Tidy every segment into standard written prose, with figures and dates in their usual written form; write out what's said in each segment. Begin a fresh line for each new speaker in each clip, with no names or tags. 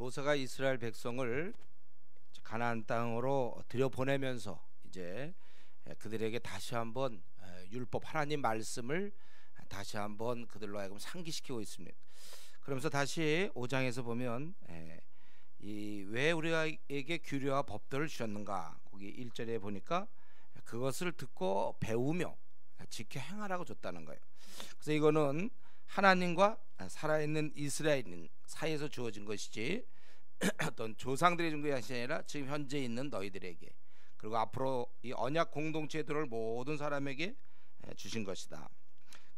모세가 이스라엘 백성을 가나안 땅으로 들여보내면서 이제 그들에게 다시 한번 율법 하나님 말씀을 다시 한번 그들로 하여금 상기시키고 있습니다. 그러면서 다시 5장에서 보면 왜 우리에게 규례와 법도를 주셨는가, 거기 1절에 보니까 그것을 듣고 배우며 지켜 행하라고 줬다는 거예요. 그래서 이거는 하나님과 살아있는 이스라엘인 사이에서 주어진 것이지 어떤 조상들이 준 것이 아니라 지금 현재 있는 너희들에게, 그리고 앞으로 이 언약 공동체에 들어올 모든 사람에게 주신 것이다.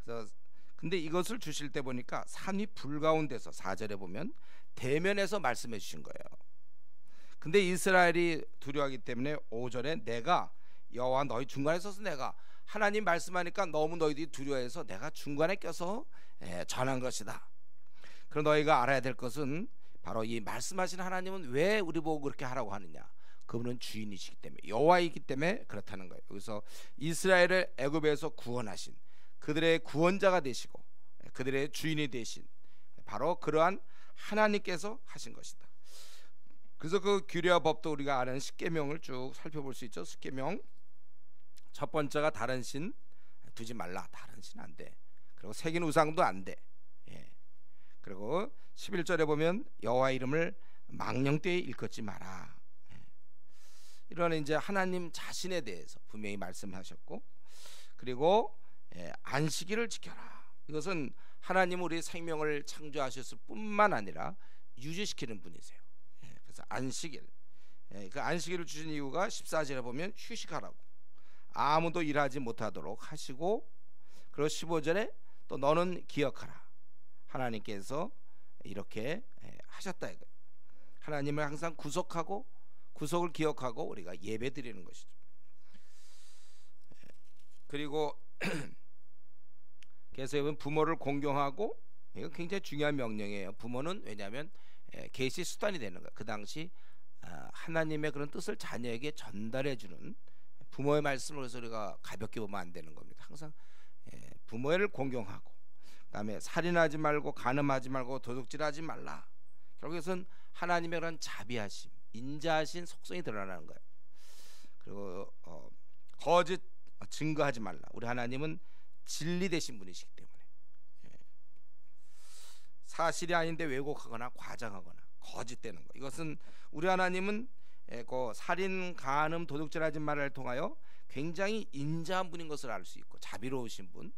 그래서 근데 이것을 주실 때 보니까 산이 불 가운데서 4절에 보면 대면에서 말씀해 주신 거예요. 근데 이스라엘이 두려워하기 때문에 5절에 내가 여호와 너희 중간에 서서 내가 하나님 말씀하니까 너무 너희들이 두려워해서 내가 중간에 껴서 전한 것이다. 그럼 너희가 알아야 될 것은 바로 이 말씀하신 하나님은 왜 우리 보고 그렇게 하라고 하느냐, 그분은 주인이시기 때문에, 여호와이기 때문에 그렇다는 거예요. 그래서 이스라엘을 애굽에서 구원하신, 그들의 구원자가 되시고 그들의 주인이 되신 바로 그러한 하나님께서 하신 것이다. 그래서 그 규례와 법도 우리가 아는 십계명을 쭉 살펴볼 수 있죠. 십계명 첫 번째가 다른 신 두지 말라. 다른 신 안 돼. 그리고 새긴 우상도 안 돼. 그리고 11절에 보면 여호와 이름을 망령되이 일컫지 마라. 이런 이제 하나님 자신에 대해서 분명히 말씀하셨고, 그리고 안식일을 지켜라. 이것은 하나님 우리 생명을 창조하셨을 뿐만 아니라 유지시키는 분이세요. 그래서 안식일, 그 안식일을 주신 이유가 14절에 보면 휴식하라고, 아무도 일하지 못하도록 하시고, 그리고 15절에 또 너는 기억하라. 하나님께서 이렇게 하셨다 이거예요. 하나님을 항상 구속하고 구속을 기억하고 우리가 예배 드리는 것이죠. 그리고 그래서 여러분 부모를 공경하고, 이거 굉장히 중요한 명령이에요. 부모는 왜냐하면 계시 수단이 되는 거예요. 그 당시 하나님의 그런 뜻을 자녀에게 전달해 주는 부모의 말씀을, 그래서 우리가 가볍게 보면 안 되는 겁니다. 항상 부모를 공경하고, 그다음에 살인하지 말고 간음하지 말고 도둑질하지 말라. 결국에는 하나님의 그런 자비하심, 인자하신 속성이 드러나는 거예요. 그리고 거짓 증거하지 말라. 우리 하나님은 진리 되신 분이시기 때문에 사실이 아닌데 왜곡하거나 과장하거나 거짓되는 거, 이것은 우리 하나님은 그 살인, 간음, 도둑질하지 말을 통하여 굉장히 인자한 분인 것을 알 수 있고, 자비로우신 분,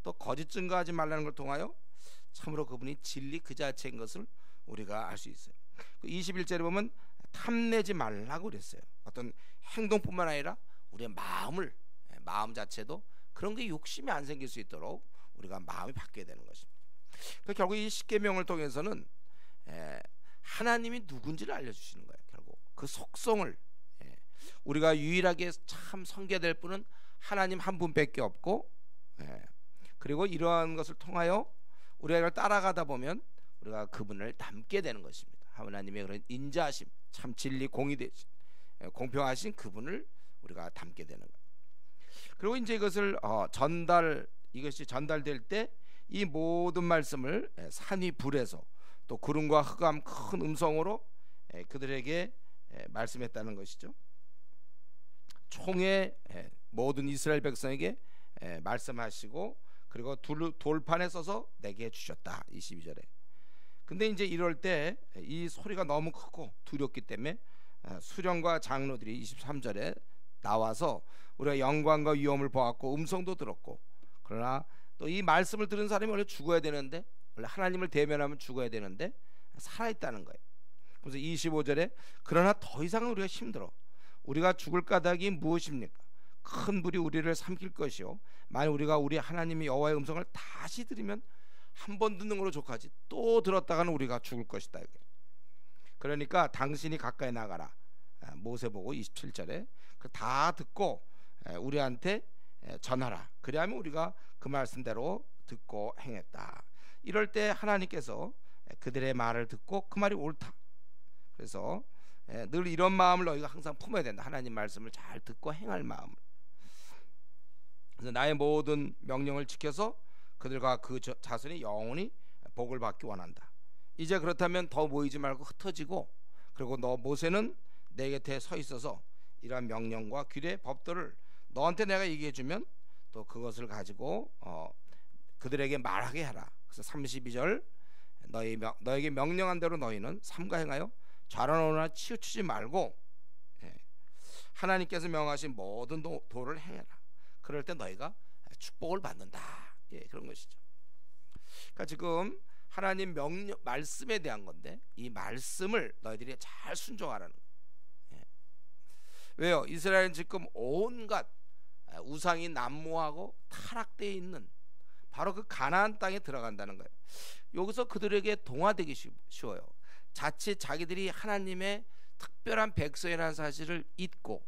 또 거짓 증거하지 말라는 걸 통하여 참으로 그분이 진리 그 자체인 것을 우리가 알 수 있어요. 21절에 보면 탐내지 말라고 그랬어요. 어떤 행동뿐만 아니라 우리의 마음 자체도 그런 게 욕심이 안 생길 수 있도록 우리가 마음이 바뀌어야 되는 것입니다. 결국 이 십계명을 통해서는 하나님이 누군지를 알려주시는 거예요. 결국 그 속성을, 우리가 유일하게 참 섬겨야 될 분은 하나님 한 분밖에 없고, 그리고 이러한 것을 통하여 우리가 이걸 따라가다 보면 우리가 그분을 닮게 되는 것입니다. 하나님의 그런 인자하심, 참 진리 공의 되신, 공평하신 그분을 우리가 닮게 되는 거예요. 그리고 이제 이것을 이것이 전달될 때 이 모든 말씀을 산 위 불에서 또 구름과 흑암 큰 음성으로 그들에게 말씀했다는 것이죠. 총회 모든 이스라엘 백성에게 말씀하시고, 그리고 돌판에 써서 내게 주셨다. 22절에. 근데 이제 이럴 때 이 소리가 너무 크고 두렵기 때문에 수령과 장로들이 23절에 나와서 우리가 영광과 위엄을 보았고 음성도 들었고, 그러나 또 이 말씀을 들은 사람이 원래 죽어야 되는데, 원래 하나님을 대면하면 죽어야 되는데 살아있다는 거예요. 그래서 25절에 그러나 더 이상은 우리가 힘들어. 우리가 죽을 까닭이 무엇입니까? 큰 불이 우리를 삼킬 것이요, 만약 우리가 우리 하나님의 여호와의 음성을 다시 들으면 한 번 듣는 걸로 족하지 또 들었다가는 우리가 죽을 것이다. 그러니까 당신이 가까이 나가라. 모세 보고 27절에 다 듣고 우리한테 전하라. 그래야면 우리가 그 말씀대로 듣고 행했다. 이럴 때 하나님께서 그들의 말을 듣고 그 말이 옳다. 그래서 늘 이런 마음을 너희가 항상 품어야 된다. 하나님 말씀을 잘 듣고 행할 마음을. 그래서 나의 모든 명령을 지켜서 그들과 그 자손이 영원히 복을 받기 원한다. 이제 그렇다면 더 모이지 말고 흩어지고, 그리고 너 모세는 내 곁에 서 있어서 이러한 명령과 규례 법도를 너한테 내가 얘기해 주면 또 그것을 가지고 그들에게 말하게 하라. 그래서 32절 너에게 명령한 대로 너희는 삼가 행하여 좌로우나 치우치지 말고 하나님께서 명하신 모든 도를 행해라. 그럴 때 너희가 축복을 받는다. 그런 것이죠. 그러니까 지금 하나님 명령 말씀에 대한 건데, 이 말씀을 너희들이 잘 순종하라는 거예요. 왜요? 이스라엘은 지금 온갖 우상이 난무하고 타락되어 있는 바로 그 가나안 땅에 들어간다는 거예요. 여기서 그들에게 동화되기 쉬워요. 자칫 자기들이 하나님의 특별한 백성이라는 사실을 잊고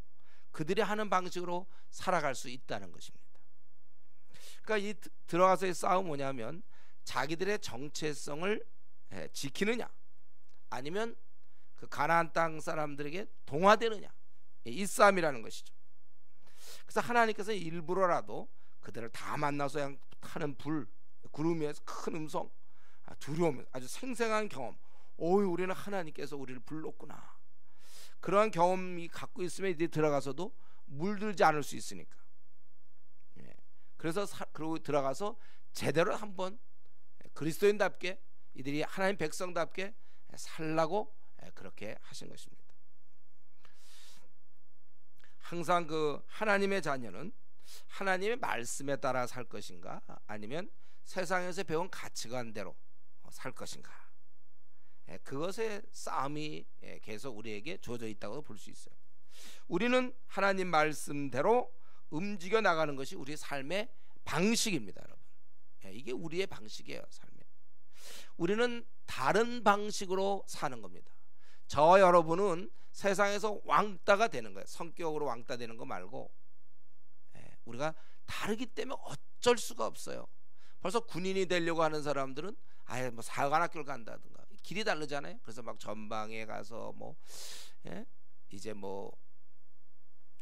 그들이 하는 방식으로 살아갈 수 있다는 것입니다. 그러니까 이 들어가서의 싸움은 뭐냐면, 자기들의 정체성을 지키느냐 아니면 그 가나안 땅 사람들에게 동화되느냐, 이 싸움이라는 것이죠. 그래서 하나님께서 일부러라도 그들을 다 만나서 그냥 타는 불, 구름 위에서 큰 음성, 두려움, 아주 생생한 경험, 우리는 하나님께서 우리를 불렀구나, 그러한 경험이 갖고 있으면 이제 들어가서도 물들지 않을 수 있으니까. 그래서 그러고 들어가서 제대로 한번 그리스도인답게, 이들이 하나님 백성답게 살라고 그렇게 하신 것입니다. 항상 그 하나님의 자녀는 하나님의 말씀에 따라 살 것인가, 아니면 세상에서 배운 가치관대로 살 것인가, 그것의 싸움이 계속 우리에게 주어져 있다고 볼 수 있어요. 우리는 하나님 말씀대로 움직여 나가는 것이 우리의 삶의 방식입니다, 여러분. 이게 우리의 방식이에요, 삶에. 우리는 다른 방식으로 사는 겁니다. 저와 여러분은 세상에서 왕따가 되는 거예요. 성격으로 왕따 되는 거 말고, 우리가 다르기 때문에 어쩔 수가 없어요. 벌써 군인이 되려고 하는 사람들은 아예 뭐 사관학교를 간다든가, 길이 다르잖아요. 그래서 막 전방에 가서 이제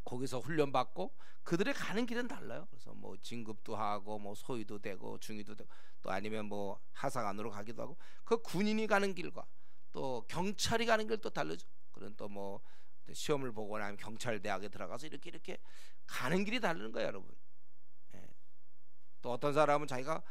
거기서 훈련 받고, 그들의 가는 길은 달라요. 그래서 진급도 하고 소위도 되고 중위도 되고, 또 아니면 하사관으로 가기도 하고, 그 군인이 가는 길과 또 경찰이 가는 길도 다르죠. 그런 또 시험을 보거나 아니면 경찰대학에 들어가서 이렇게 가는 길이 다른 거예요, 여러분. 또 어떤 사람은 자기가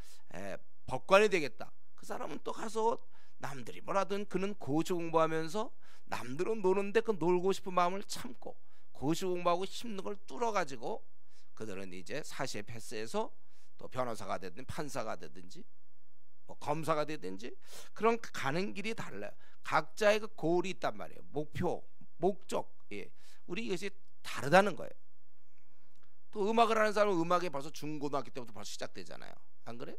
법관이 되겠다. 그 사람은 또 가서 남들이 뭐라든 그는 고시 공부하면서 남들은 노는데 그 놀고 싶은 마음을 참고 고시 공부하고 힘든 걸 뚫어가지고 그들은 이제 사시에 패스해서 또 변호사가 되든 판사가 되든지 검사가 되든지, 그런 가는 길이 달라요. 각자의 그 고울이 있단 말이에요. 목표, 목적, 우리 이것이 다르다는 거예요. 또 음악을 하는 사람은 음악이 벌써 중고등학교 때부터 벌써 시작되잖아요. 안 그래?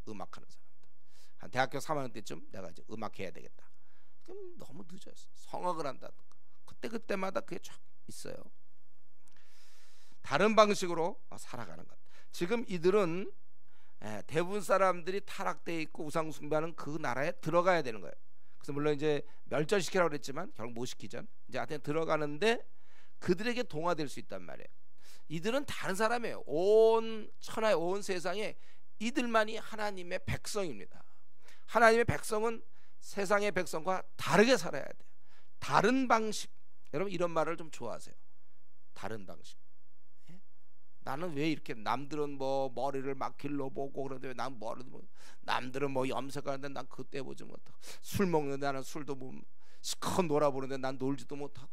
음악하는 사람들 한 대학교 3학년 때쯤 내가 이제 음악해야 되겠다. 그럼 너무 늦어요. 성악을 한다든가 그때마다 그게 쫙 있어요. 다른 방식으로 살아가는 것. 지금 이들은 대부분 사람들이 타락되어 있고 우상 숭배하는 그 나라에 들어가야 되는 거예요. 그래서 물론 이제 멸절시키라고 그랬지만 결국 못 시키죠. 이제 하여튼 들어가는데 그들에게 동화될 수 있단 말이에요. 이들은 다른 사람이에요. 온 천하의 온 세상에 이들만이 하나님의 백성입니다. 하나님의 백성은 세상의 백성과 다르게 살아야 돼요. 다른 방식. 여러분 이런 말을 좀 좋아하세요. 다른 방식. 나는 왜 이렇게 남들은 머리를 막 길러보고 그러는데 왜 난 머리도 남들은 염색하는데 난 그때 보지 못하고, 술 먹는데 나는 술도 시컷 놀아보는데 난 놀지도 못하고.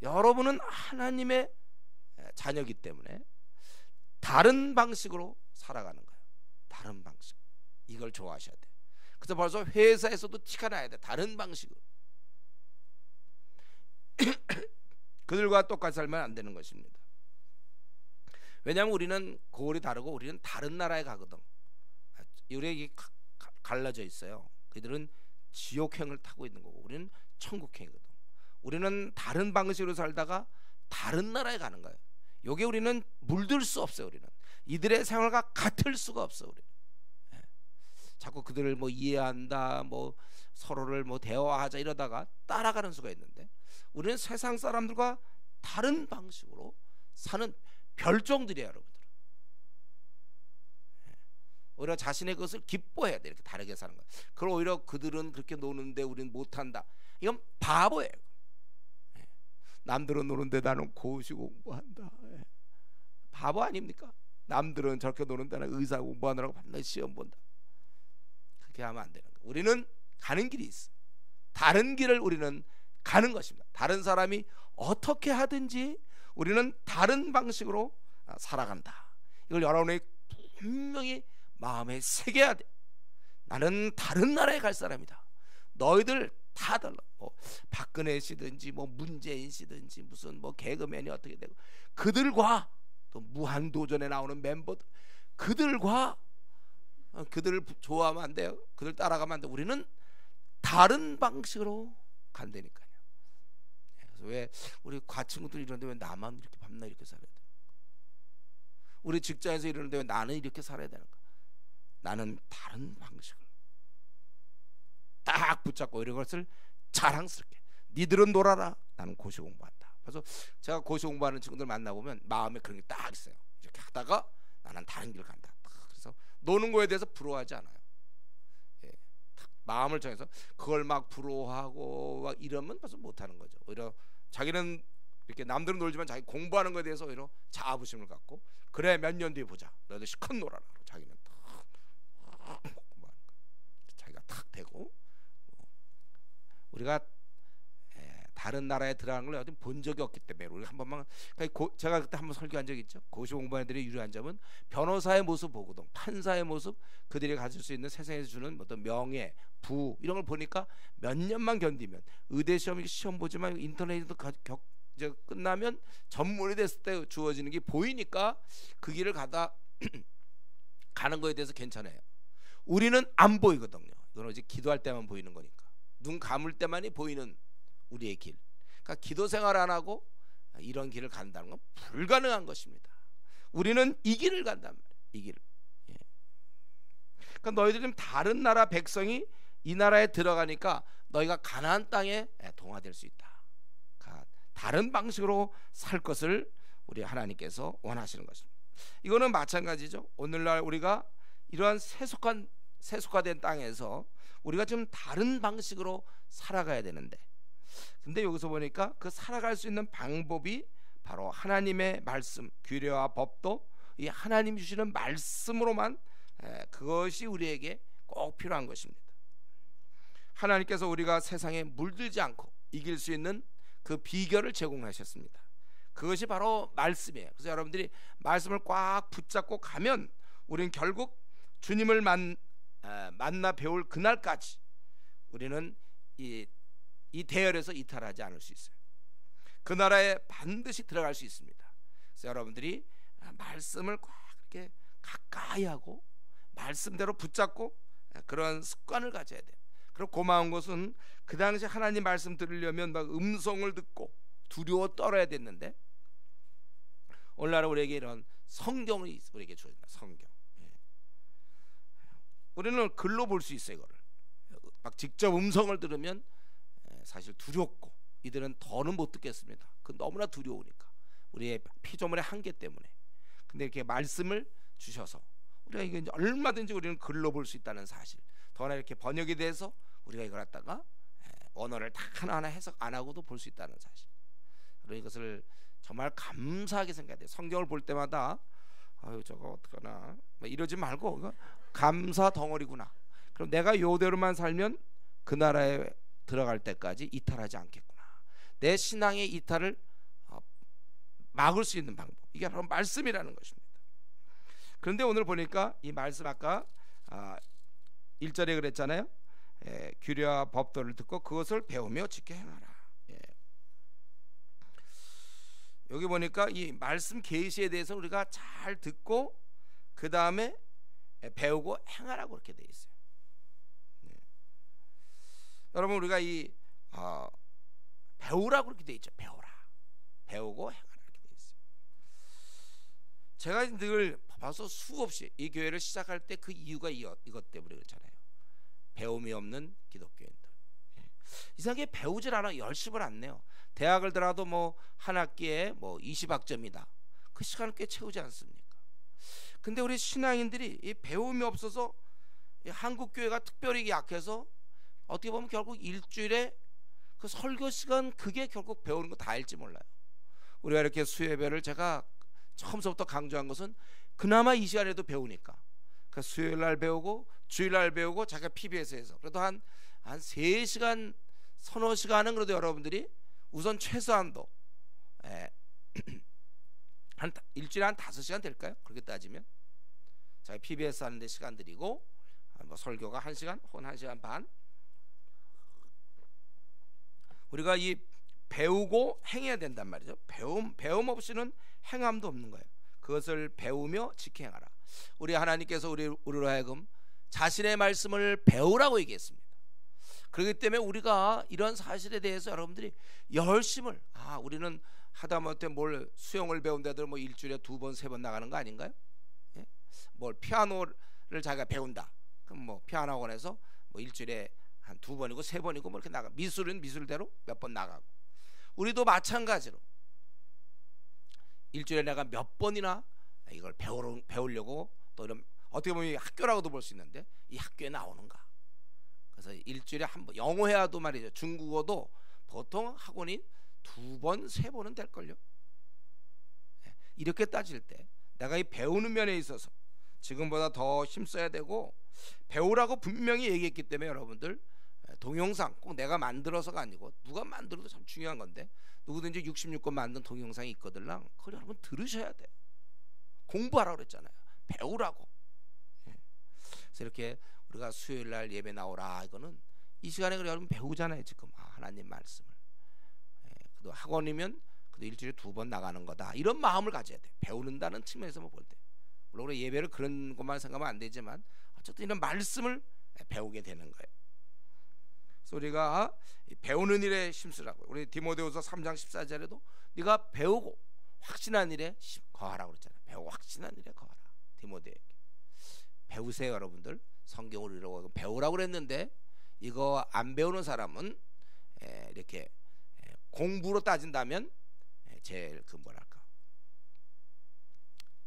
여러분은 하나님의 자녀이기 때문에 다른 방식으로 살아가는 거예요. 다른 방식. 이걸 좋아하셔야 돼요. 그래서 벌써 회사에서도 티가 나야 돼. 다른 방식으로. 그들과 똑같이 살면 안 되는 것입니다. 왜냐하면 우리는 고울이 다르고 우리는 다른 나라에 가거든. 우리에게 갈라져 있어요. 그들은 지옥행을 타고 있는 거고 우리는 천국행이거든. 우리는 다른 방식으로 살다가 다른 나라에 가는 거예요. 요게 우리는 물들 수 없어요. 우리는 이들의 생활과 같을 수가 없어. 우리는 자꾸 그들을 이해한다, 서로를 대화하자 이러다가 따라가는 수가 있는데, 우리는 세상 사람들과 다른 방식으로 사는 별종들이에요, 여러분들. 오히려 자신의 것을 기뻐해야 돼. 이렇게 다르게 사는 거야. 그걸 오히려 그들은 그렇게 노는데 우리는 못한다. 이건 바보예요. 남들은 노는데 나는 고시 공부한다. 바보 아닙니까? 남들은 저렇게 노는데 나는 의사 공부하느라고 밤낮 시험 본다. 그렇게 하면 안 되는 거야. 우리는 가는 길이 있어. 다른 길을 우리는 가는 것입니다. 다른 사람이 어떻게 하든지 우리는 다른 방식으로 살아간다. 이걸 여러분이 분명히 마음에 새겨야 돼. 나는 다른 나라에 갈 사람이다. 너희들 다 달라. 뭐 박근혜 씨든지 뭐 문재인 씨든지 무슨 뭐 개그맨이 어떻게 되고 그들과 또 무한도전에 나오는 멤버들 그들과 그들을 좋아하면 안 돼요. 그들 따라가면 안 돼. 우리는 다른 방식으로 간다니까요. 그래서 왜 우리 과친구들 이러는데 왜 나만 이렇게 밤낮 이렇게 살아야 돼? 우리 직장에서 이러는데 왜 나는 이렇게 살아야 되는가? 나는 다른 방식을 딱 붙잡고 이런 것을 자랑스럽게 니들은 놀아라. 나는 고시 공부한다. 그래서 제가 고시 공부하는 친구들 만나보면 마음에 그런 게 딱 있어요. 이렇게 하다가 나는 다른 길을 간다. 그래서 노는 거에 대해서 부러워하지 않아요. 예, 마음을 정해서 그걸 막 부러워하고 막 이러면 벌써 못하는 거죠. 오히려 자기는 이렇게 남들은 놀지만 자기 공부하는 거에 대해서 오히려 자부심을 갖고 그래 몇 년 뒤에 보자. 너희들 실컷 놀아라. 자기는 탁 공부하는 거. 자기가 탁 되고 우리가 다른 나라에 들어가는 걸 어디 본 적이 없기 때문에 우리 한 번만 제가 그때 한번 설교한 적이 있죠. 고시 공부하는 애들의 유리한 점은 변호사의 모습 보고도 판사의 모습 그들이 가질 수 있는 세상에서 주는 어떤 명예, 부 이런 걸 보니까 몇 년만 견디면 의대 시험 보지만 인터넷에도 이제 끝나면 전문이 됐을 때 주어지는 게 보이니까 그 길을 가는 거에 대해서 괜찮아요. 우리는 안 보이거든요. 이건 이제 기도할 때만 보이는 거니까 눈 감을 때만이 보이는 우리의 길. 그러니까 기도 생활 안 하고 이런 길을 간다는 건 불가능한 것입니다. 우리는 이 길을 간단 말이에요. 이 길을. 예. 그러니까 너희들은 다른 나라 백성이 이 나라에 들어가니까 너희가 가나안 땅에 동화될 수 있다. 그러니까 다른 방식으로 살 것을 우리 하나님께서 원하시는 것입니다. 이거는 마찬가지죠. 오늘날 우리가 이러한 세속화된 땅에서 우리가 좀 다른 방식으로 살아가야 되는데 근데 여기서 보니까 그 살아갈 수 있는 방법이 바로 하나님의 말씀, 규례와 법도 이 하나님 주시는 말씀으로만 그것이 우리에게 꼭 필요한 것입니다. 하나님께서 우리가 세상에 물들지 않고 이길 수 있는 그 비결을 제공하셨습니다. 그것이 바로 말씀이에요. 그래서 여러분들이 말씀을 꽉 붙잡고 가면 우리는 결국 주님을 만나 배울 그날까지 우리는 이 대열에서 이탈하지 않을 수 있어요. 그 나라에 반드시 들어갈 수 있습니다. 그래서 여러분들이 말씀을 꼭 이렇게 가까이 하고 말씀대로 붙잡고 그런 습관을 가져야 돼요. 그리고 고마운 것은 그 당시 하나님 말씀 들으려면 막 음성을 듣고 두려워 떨어야 됐는데 오늘날은 우리에게 이런 성경이 우리에게 주어진다. 성경. 우리는 글로 볼 수 있어요. 이거를 막 직접 음성을 들으면 사실 두렵고 이들은 더는 못 듣겠습니다. 그 너무나 두려우니까 우리의 피조물의 한계 때문에. 근데 이렇게 말씀을 주셔서 우리가 이게 이제 얼마든지 우리는 글로 볼 수 있다는 사실. 더나 이렇게 번역이 돼서 우리가 이걸 갖다가 언어를 다 하나하나 해석 안 하고도 볼 수 있다는 사실. 그리고 이것을 정말 감사하게 생각해야 돼요. 성경을 볼 때마다 아유 저거 어떡하나 이러지 말고 이거 감사 덩어리구나. 그럼 내가 요대로만 살면 그 나라에 들어갈 때까지 이탈하지 않겠구나. 내 신앙의 이탈을 막을 수 있는 방법, 이게 바로 말씀이라는 것입니다. 그런데 오늘 보니까 이 말씀 아까 1절에 그랬잖아요. 규례와 법도를 듣고 그것을 배우며 지켜 행하라. 여기 보니까 이 말씀 계시에 대해서 우리가 잘 듣고 그 다음에 배우고 행하라고 그렇게 돼 있어요. 여러분 우리가 이 배우라고 그렇게 돼 있죠. 배우라, 배우고 행하라 이렇게 돼 있어요. 제가 늘 봐서 수없이 이 교회를 시작할 때 그 이유가 이것 때문에 그렇잖아요. 배움이 없는 기독교인들. 이상하게 배우질 않아. 열심을 안 내요. 대학을 들어가도 뭐 한 학기에 뭐 20학점이다. 그 시간을 꽤 채우지 않습니까? 근데 우리 신앙인들이 이 배움이 없어서 이 한국 교회가 특별히 약해서 어떻게 보면 결국 일주일에 그 설교 시간 그게 결국 배우는 거 다일지 몰라요. 우리가 이렇게 수요예배를 제가 처음부터 강조한 것은 그나마 이 시간에도 배우니까. 그 수요일 날 배우고 주일 날 배우고 자기가 PBS에서 그래도 한 3시간 서너 시간은 그래도 여러분들이 우선 최소한도 한 일주일에 한 5시간 될까요? 그렇게 따지면 자기 PBS 하는데 시간 들이고 뭐 설교가 1시간 혹은 1시간 반. 우리가 이 배우고 행해야 된단 말이죠. 배움 없이는 행함도 없는 거예요. 그것을 배우며 지켜 행하라. 우리 하나님께서 우리로 하여금 자신의 말씀을 배우라고 얘기했습니다. 그렇기 때문에 우리가 이런 사실에 대해서 여러분들이 열심을 우리는 하다못해 뭘 수영을 배운다들 뭐 일주일에 2번 3번 나가는 거 아닌가요? 예? 뭘 피아노를 자기가 배운다. 그럼 뭐 피아노 학원에서 뭐 일주일에 한 2번이고 3번이고 뭐 이렇게 나가. 미술은 미술대로 몇 번 나가고. 우리도 마찬가지로 일주일에 내가 몇 번이나 이걸 배우려고 또 이런 어떻게 보면 학교라고도 볼 수 있는데 이 학교에 나오는가. 그래서 일주일에 한 번 영어 해야도 말이죠. 중국어도 보통 학원이 2번 3번은 될걸요. 이렇게 따질 때 내가 이 배우는 면에 있어서 지금보다 더 힘써야 되고 배우라고 분명히 얘기했기 때문에 여러분들 동영상 꼭 내가 만들어서가 아니고 누가 만들어도 참 중요한 건데 누구든지 66권 만든 동영상이 있거든요. 그걸 여러분 들으셔야 돼. 공부하라고 그랬잖아요. 배우라고. 그래서 이렇게 우리가 수요일 날 예배 나오라 이거는 이 시간에 여러분 배우잖아요. 지금 하나님 말씀을. 그래도 학원이면 그래도 일주일에 2번 나가는 거다. 이런 마음을 가져야 돼. 배우는다는 측면에서만 볼 때. 물론 우리 예배를 그런 것만 생각하면 안 되지만 어쨌든 이런 말씀을 배우게 되는 거예요. 그래서 우리가 배우는 일에 힘쓰라고. 우리 디모데후서 3장 14절에도 네가 배우고 확신한 일에 거하라고 그랬잖아요. 배우고 확신한 일에 거하라. 디모데에게. 배우세요 여러분들. 성경을 이라고 배우라고 그랬는데 이거 안 배우는 사람은 이렇게 공부로 따진다면 제일 그 뭐랄까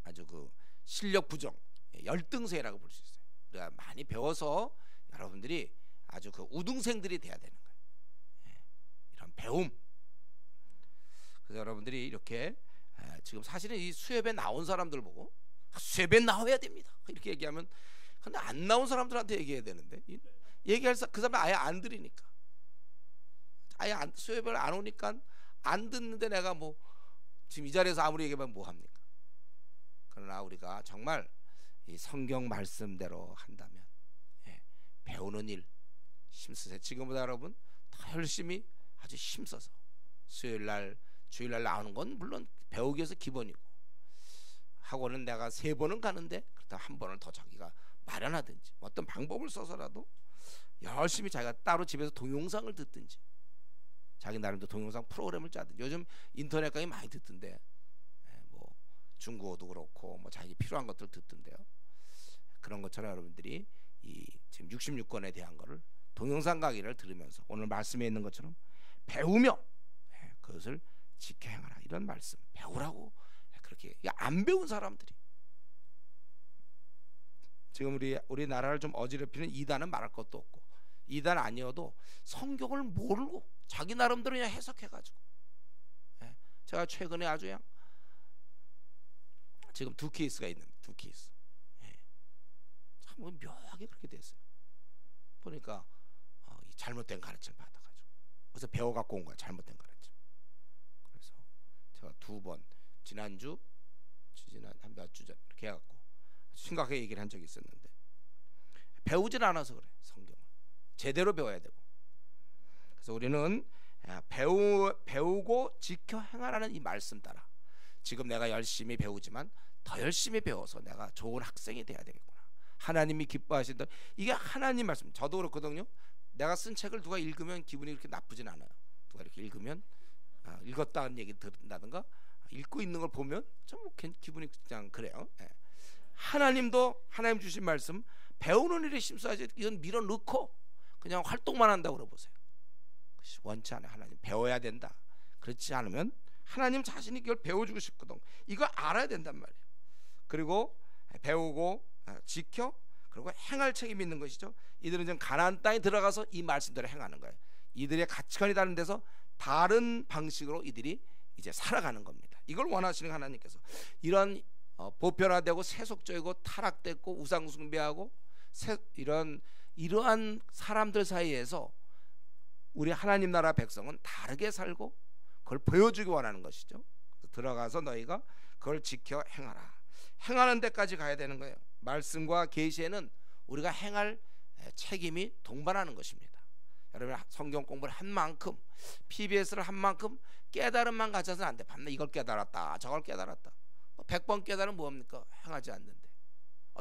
아주 그 실력 부정 열등생이라고 볼 수 있어요. 우리가 많이 배워서 여러분들이 아주 그 우등생들이 돼야 되는 거예요. 이런 배움. 그래서 여러분들이 이렇게 지금 사실은 이 수협에 나온 사람들 보고 수협에 나와야 됩니다 이렇게 얘기하면 근데 안 나온 사람들한테 얘기해야 되는데 얘기할 그 사람 아예 안 들으니까 아예 수협을 안 오니까 안 듣는데 내가 뭐 지금 이 자리에서 아무리 얘기하면 뭐 합니까? 그러나 우리가 정말 이 성경 말씀대로 한다면 배우는 일 힘쓰세요. 지금보다 여러분 더 열심히 아주 힘써서 수요일날 주일날 나오는 건 물론 배우기 위해서 기본이고 학원은 내가 3번은 가는데 그렇다 한 번을 더 자기가 마련하든지 어떤 방법을 써서라도 열심히 자기가 따로 집에서 동영상을 듣든지 자기 나름대로 동영상 프로그램을 짜든지 요즘 인터넷 강의 많이 듣던데 뭐 중국어도 그렇고 뭐 자기 필요한 것들 듣던데요. 그런 것처럼 여러분들이 이 지금 66권에 대한 거를 동영상 강의를 들으면서 오늘 말씀에 있는 것처럼 배우며 그것을 지켜 행하라 이런 말씀 배우라고 그렇게 안 배운 사람들이 지금 우리 나라를 좀 어지럽히는 이단은 말할 것도 없고 이단 아니어도 성경을 모르고 자기 나름대로 그냥 해석해가지고 제가 최근에 아주 그냥 지금 2 케이스가 있는데 2 케이스 참 묘하게 그렇게 됐어요. 보니까 잘못된 가르침을 받아가지고 그래서 배워갖고 온 거야. 잘못된 가르침. 그래서 제가 2번 지난주 지난 한 몇 주 전 이렇게 해갖고 심각하게 얘기를 한 적이 있었는데 배우질 않아서 그래. 성경을 제대로 배워야 되고 그래서 우리는 배우고 지켜 행하라는 이 말씀 따라 지금 내가 열심히 배우지만 더 열심히 배워서 내가 좋은 학생이 돼야 되겠구나. 하나님이 기뻐하신다. 이게 하나님 말씀. 저도 그렇거든요. 내가 쓴 책을 누가 읽으면 기분이 그렇게 나쁘진 않아요. 누가 이렇게 읽으면 읽었다는 얘기 듣는다든가 읽고 있는 걸 보면 좀 기분이 그냥 그래요. 하나님도 하나님 주신 말씀 배우는 일에 힘써야지 이건 밀어넣고 그냥 활동만 한다고 그러보세요. 원치 않아요. 하나님 배워야 된다. 그렇지 않으면 하나님 자신이 이걸 배워주고 싶거든. 이거 알아야 된단 말이에요. 그리고 배우고 지켜 그리고 행할 책임이 있는 것이죠. 이들은 지금 가나안 땅에 들어가서 이 말씀대로 행하는 거예요. 이들의 가치관이 다른 데서 다른 방식으로 이들이 이제 살아가는 겁니다. 이걸 원하시는 하나님께서 이런 보편화되고 세속적이고 타락됐고 우상숭배하고 이러한 사람들 사이에서 우리 하나님 나라 백성은 다르게 살고 그걸 보여주기 원하는 것이죠. 들어가서 너희가 그걸 지켜 행하라. 행하는 데까지 가야 되는 거예요. 말씀과 계시에는 우리가 행할 책임이 동반하는 것입니다. 여러분 성경 공부를 한 만큼 PBS를 한 만큼 깨달음만 가져서는 안 돼. 밤낮 이걸 깨달았다 저걸 깨달았다. 100번 깨달으면 뭐합니까? 행하지 않는데.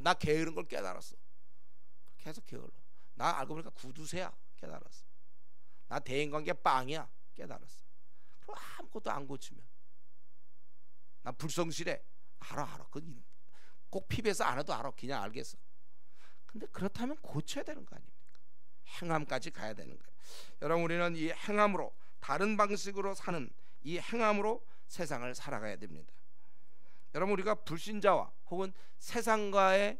나 게으른 걸 깨달았어. 계속 게을러. 나 알고 보니까 구두쇠야. 깨달았어. 나 대인관계 빵이야. 깨달았어. 그럼 아무것도 안 고치면 나 불성실해. 알아. 꼭 PBS 안 해도 알아. 그냥 알겠어. 근데 그렇다면 고쳐야 되는 거 아닙니까? 행함까지 가야 되는 거예요. 여러분 우리는 이 행함으로 다른 방식으로 사는 이 행함으로 세상을 살아가야 됩니다. 여러분 우리가 불신자와 혹은 세상과의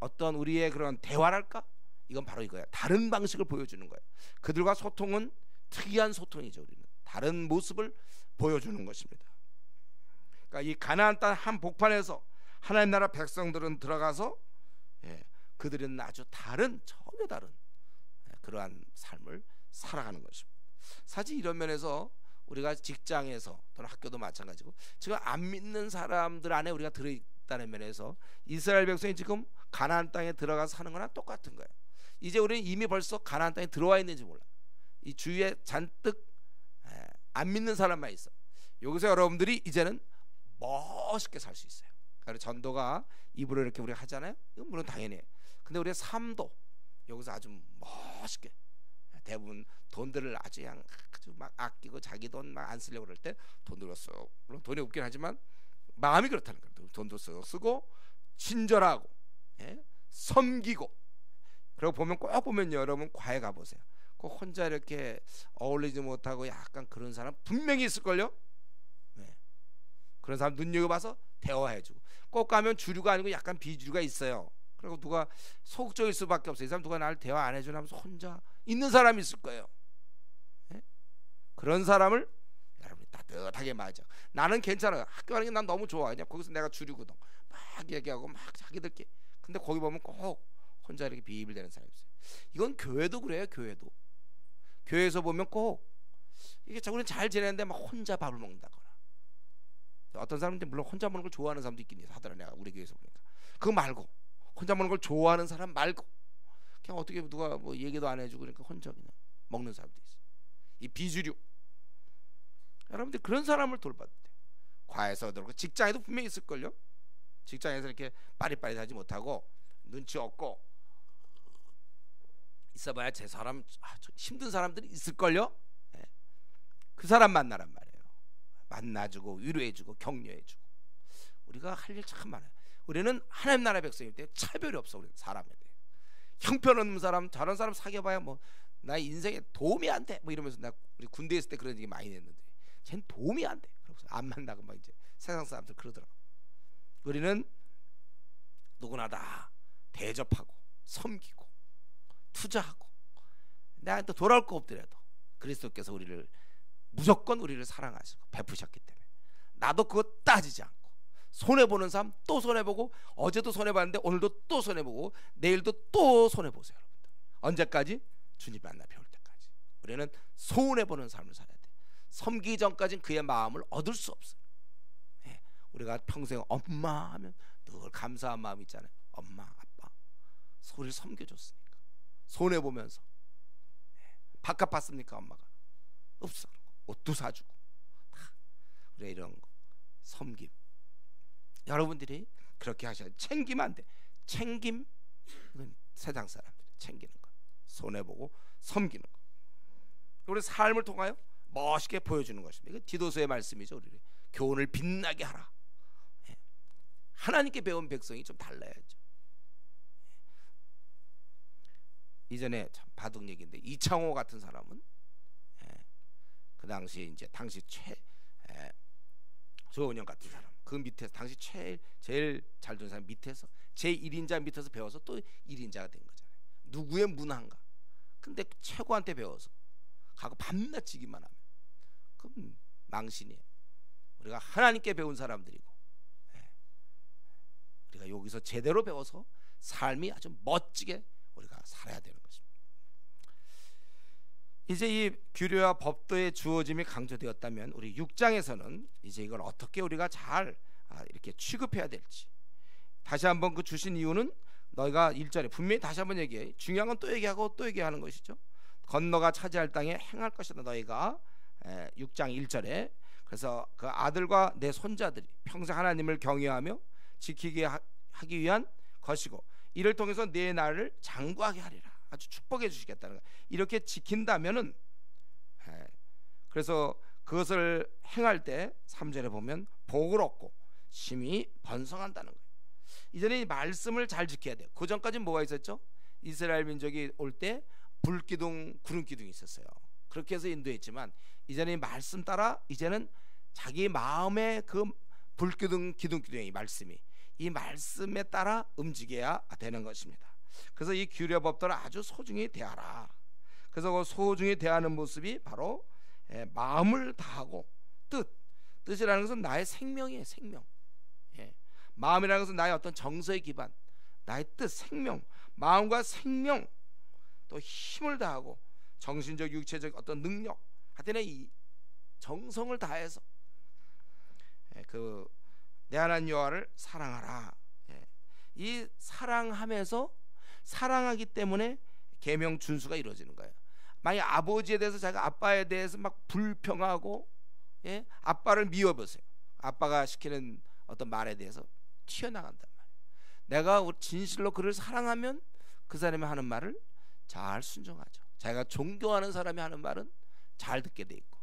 어떤 우리의 그런 대화랄까? 이건 바로 이거야. 다른 방식을 보여주는 거예요. 그들과 소통은 특이한 소통이죠. 우리는 다른 모습을 보여주는 것입니다. 그러니까 이 가나안 땅 한 복판에서 하나님 나라 백성들은 들어가서 그들은 아주 전혀 다른 그러한 삶을 살아가는 것입니다. 사실 이런 면에서 우리가 직장에서 또는 학교도 마찬가지고 지금 안 믿는 사람들 안에 우리가 들어있다는 면에서 이스라엘 백성이 지금 가나안 땅에 들어가서 사는 거랑 똑같은 거예요. 이제 우리는 이미 벌써 가나안 땅에 들어와 있는지 몰라. 이 주위에 잔뜩 안 믿는 사람만 있어. 여기서 여러분들이 이제는 멋있게 살 수 있어요. 그러니까 전도가 입으로 이렇게 우리가 하잖아요. 이건 물론 당연히 해요. 근데 우리의 삶도 여기서 아주 멋있게 대부분 돈들을 아주 막 아끼고 자기 돈 막 안 쓰려고 그럴 때 돈들을 써. 물론 돈이 없긴 하지만 마음이 그렇다는 거예요. 돈도 쓰고 친절하고 섬기고. 그리고 꼭 보면 여러분 과외 가보세요. 꼭 혼자 이렇게 어울리지 못하고 약간 그런 사람 분명히 있을걸요. 그런 사람 눈여겨봐서 대화해주고. 꼭 가면 주류가 아니고 약간 비주류가 있어요. 그리고 누가 소극적일 수밖에 없어요. 이 사람 누가 나를 대화 안 해주나 하면서 혼자 있는 사람이 있을 거예요. 그런 사람을 여러분이 따뜻하게 맞아. 나는 괜찮아요. 학교 가는 게 난 너무 좋아. 그냥 거기서 내가 주류거든. 막 얘기하고 막 자기들끼리. 근데 거기 보면 꼭 혼자 이렇게 비빌대는 사람이 있어요. 이건 교회도 그래요. 교회에서 보면 꼭 이게 우리는 잘 지내는데 막 혼자 밥을 먹는다거나. 어떤 사람들은 물론 혼자 먹는 걸 좋아하는 사람도 있긴 하더라. 내가 우리 교회에서 보니까. 그거 말고 혼자 먹는 걸 좋아하는 사람 말고 그냥 어떻게 누가 뭐 얘기도 안 해주고 그러니까 혼자 그냥 먹는 사람도 있어. 이 비주류. 여러분들 그런 사람을 돌봐야 돼. 과에서 그렇고 직장에도 분명히 있을걸요. 직장에서 이렇게 빠릿빠릿하지 못하고 눈치 없고 있어봐야 제 사람 힘든 사람들이 있을걸요. 그 사람 만나란 말이에요. 만나주고 위로해주고 격려해주고. 우리가 할 일 참 많아요. 우리는 하나님 나라 백성일 때 차별이 없어. 우리 사람에 대해 형편없는 사람 저런 사람 사귀어봐야 뭐 나 인생에 도움이 안 돼 뭐 이러면서 나 우리 군대 있을 때 그런 얘기 많이 했는데 쟤는 도움이 안 돼. 그래서 안 만나고 막 이제 세상 사람들 그러더라고. 우리는 누구나 다 대접하고 섬기고 투자하고 나한테 돌아올 거 없더라도 그리스도께서 무조건 우리를 사랑하시고 베푸셨기 때문에 나도 그거 따지지 않고 손해보는 사람 또 손해보고 어제도 손해봤는데 오늘도 또 손해보고 내일도 또 손해보세요. 여러분들 언제까지? 주님 만나 배울 때까지. 우리는 손해보는 삶을 살아야 돼. 섬기기 전까지는 그의 마음을 얻을 수 없어요. 우리가 평생 엄마 하면 늘 감사한 마음 있잖아요. 엄마 아빠 우리를 섬겨줬으니까 손해보면서 밥값 받습니까? 엄마가 없어. 옷도 사주고 우리 이런 거 섬김 여러분들이 그렇게 하셔야 돼. 챙기면 안 돼. 챙김 이건 세상 사람들이 챙기는 거 손해보고 섬기는 거 우리 삶을 통하여 멋있게 보여주는 것입니다. 이건 디도서의 말씀이죠. 우리 교훈을 빛나게 하라. 하나님께 배운 백성이 좀 달라야죠. 이전에 참 바둑 얘기인데 이창호 같은 사람은 그 당시 이제 당시 조은영 같은 사람 그 밑에서 당시 제일 잘 되는 사람 밑에서 제1인자 밑에서 배워서 또 1인자가 된 거잖아요. 누구의 문화인가? 근데 최고한테 배워서 가고 밤낮 지기만 하면 그럼 망신이에요. 우리가 하나님께 배운 사람들이고 우리가 여기서 제대로 배워서 삶이 아주 멋지게 우리가 살아야 되는 것입니다. 이제 이 규례와 법도의 주어짐이 강조되었다면 우리 6장에서는 이제 이걸 어떻게 우리가 잘 이렇게 취급해야 될지 다시 한번 그 주신 이유는 너희가 1절에 분명히 다시 한번 얘기해. 중요한 건 또 얘기하고 또 얘기하는 것이죠. 건너가 차지할 땅에 행할 것이다 너희가 6장 1절에 그래서 그 아들과 내 손자들이 평생 하나님을 경외하며 지키게 하기 위한 것이고 이를 통해서 내 나라를 장구하게 하리라. 아주 축복해 주시겠다는 거예요. 이렇게 지킨다면은 그래서 그것을 행할 때 3절에 보면 복을 얻고 심히 번성한다는 거예요. 이전에 이 말씀을 잘 지켜야 돼요. 그 전까지는 뭐가 있었죠? 이스라엘 민족이 올 때 불기둥 구름기둥이 있었어요. 그렇게 해서 인도했지만 이전에 이 말씀 따라 이제는 자기 마음의 그 불기둥 기둥기둥의 말씀이 이 말씀에 따라 움직여야 되는 것입니다. 그래서 이 규례법도를 아주 소중히 대하라. 그래서 그 소중히 대하는 모습이 바로 마음을 다하고 뜻이라는 것은 나의 생명이에요. 생명. 마음이라는 것은 나의 어떤 정서의 기반, 나의 뜻, 생명, 마음과 생명 또 힘을 다하고 정신적, 육체적 어떤 능력 하여튼 이 정성을 다해서 그 내 하나님 여호와를 사랑하라. 이 사랑하면서 사랑하기 때문에 계명 준수가 이루어지는 거예요. 만약 아버지에 대해서 자기가 아빠에 대해서 막 불평하고 아빠를 미워보세요. 아빠가 시키는 어떤 말에 대해서 튀어나간단 말이에요. 내가 진실로 그를 사랑하면 그 사람이 하는 말을 잘 순종하죠. 자기가 존경하는 사람이 하는 말은 잘 듣게 돼 있고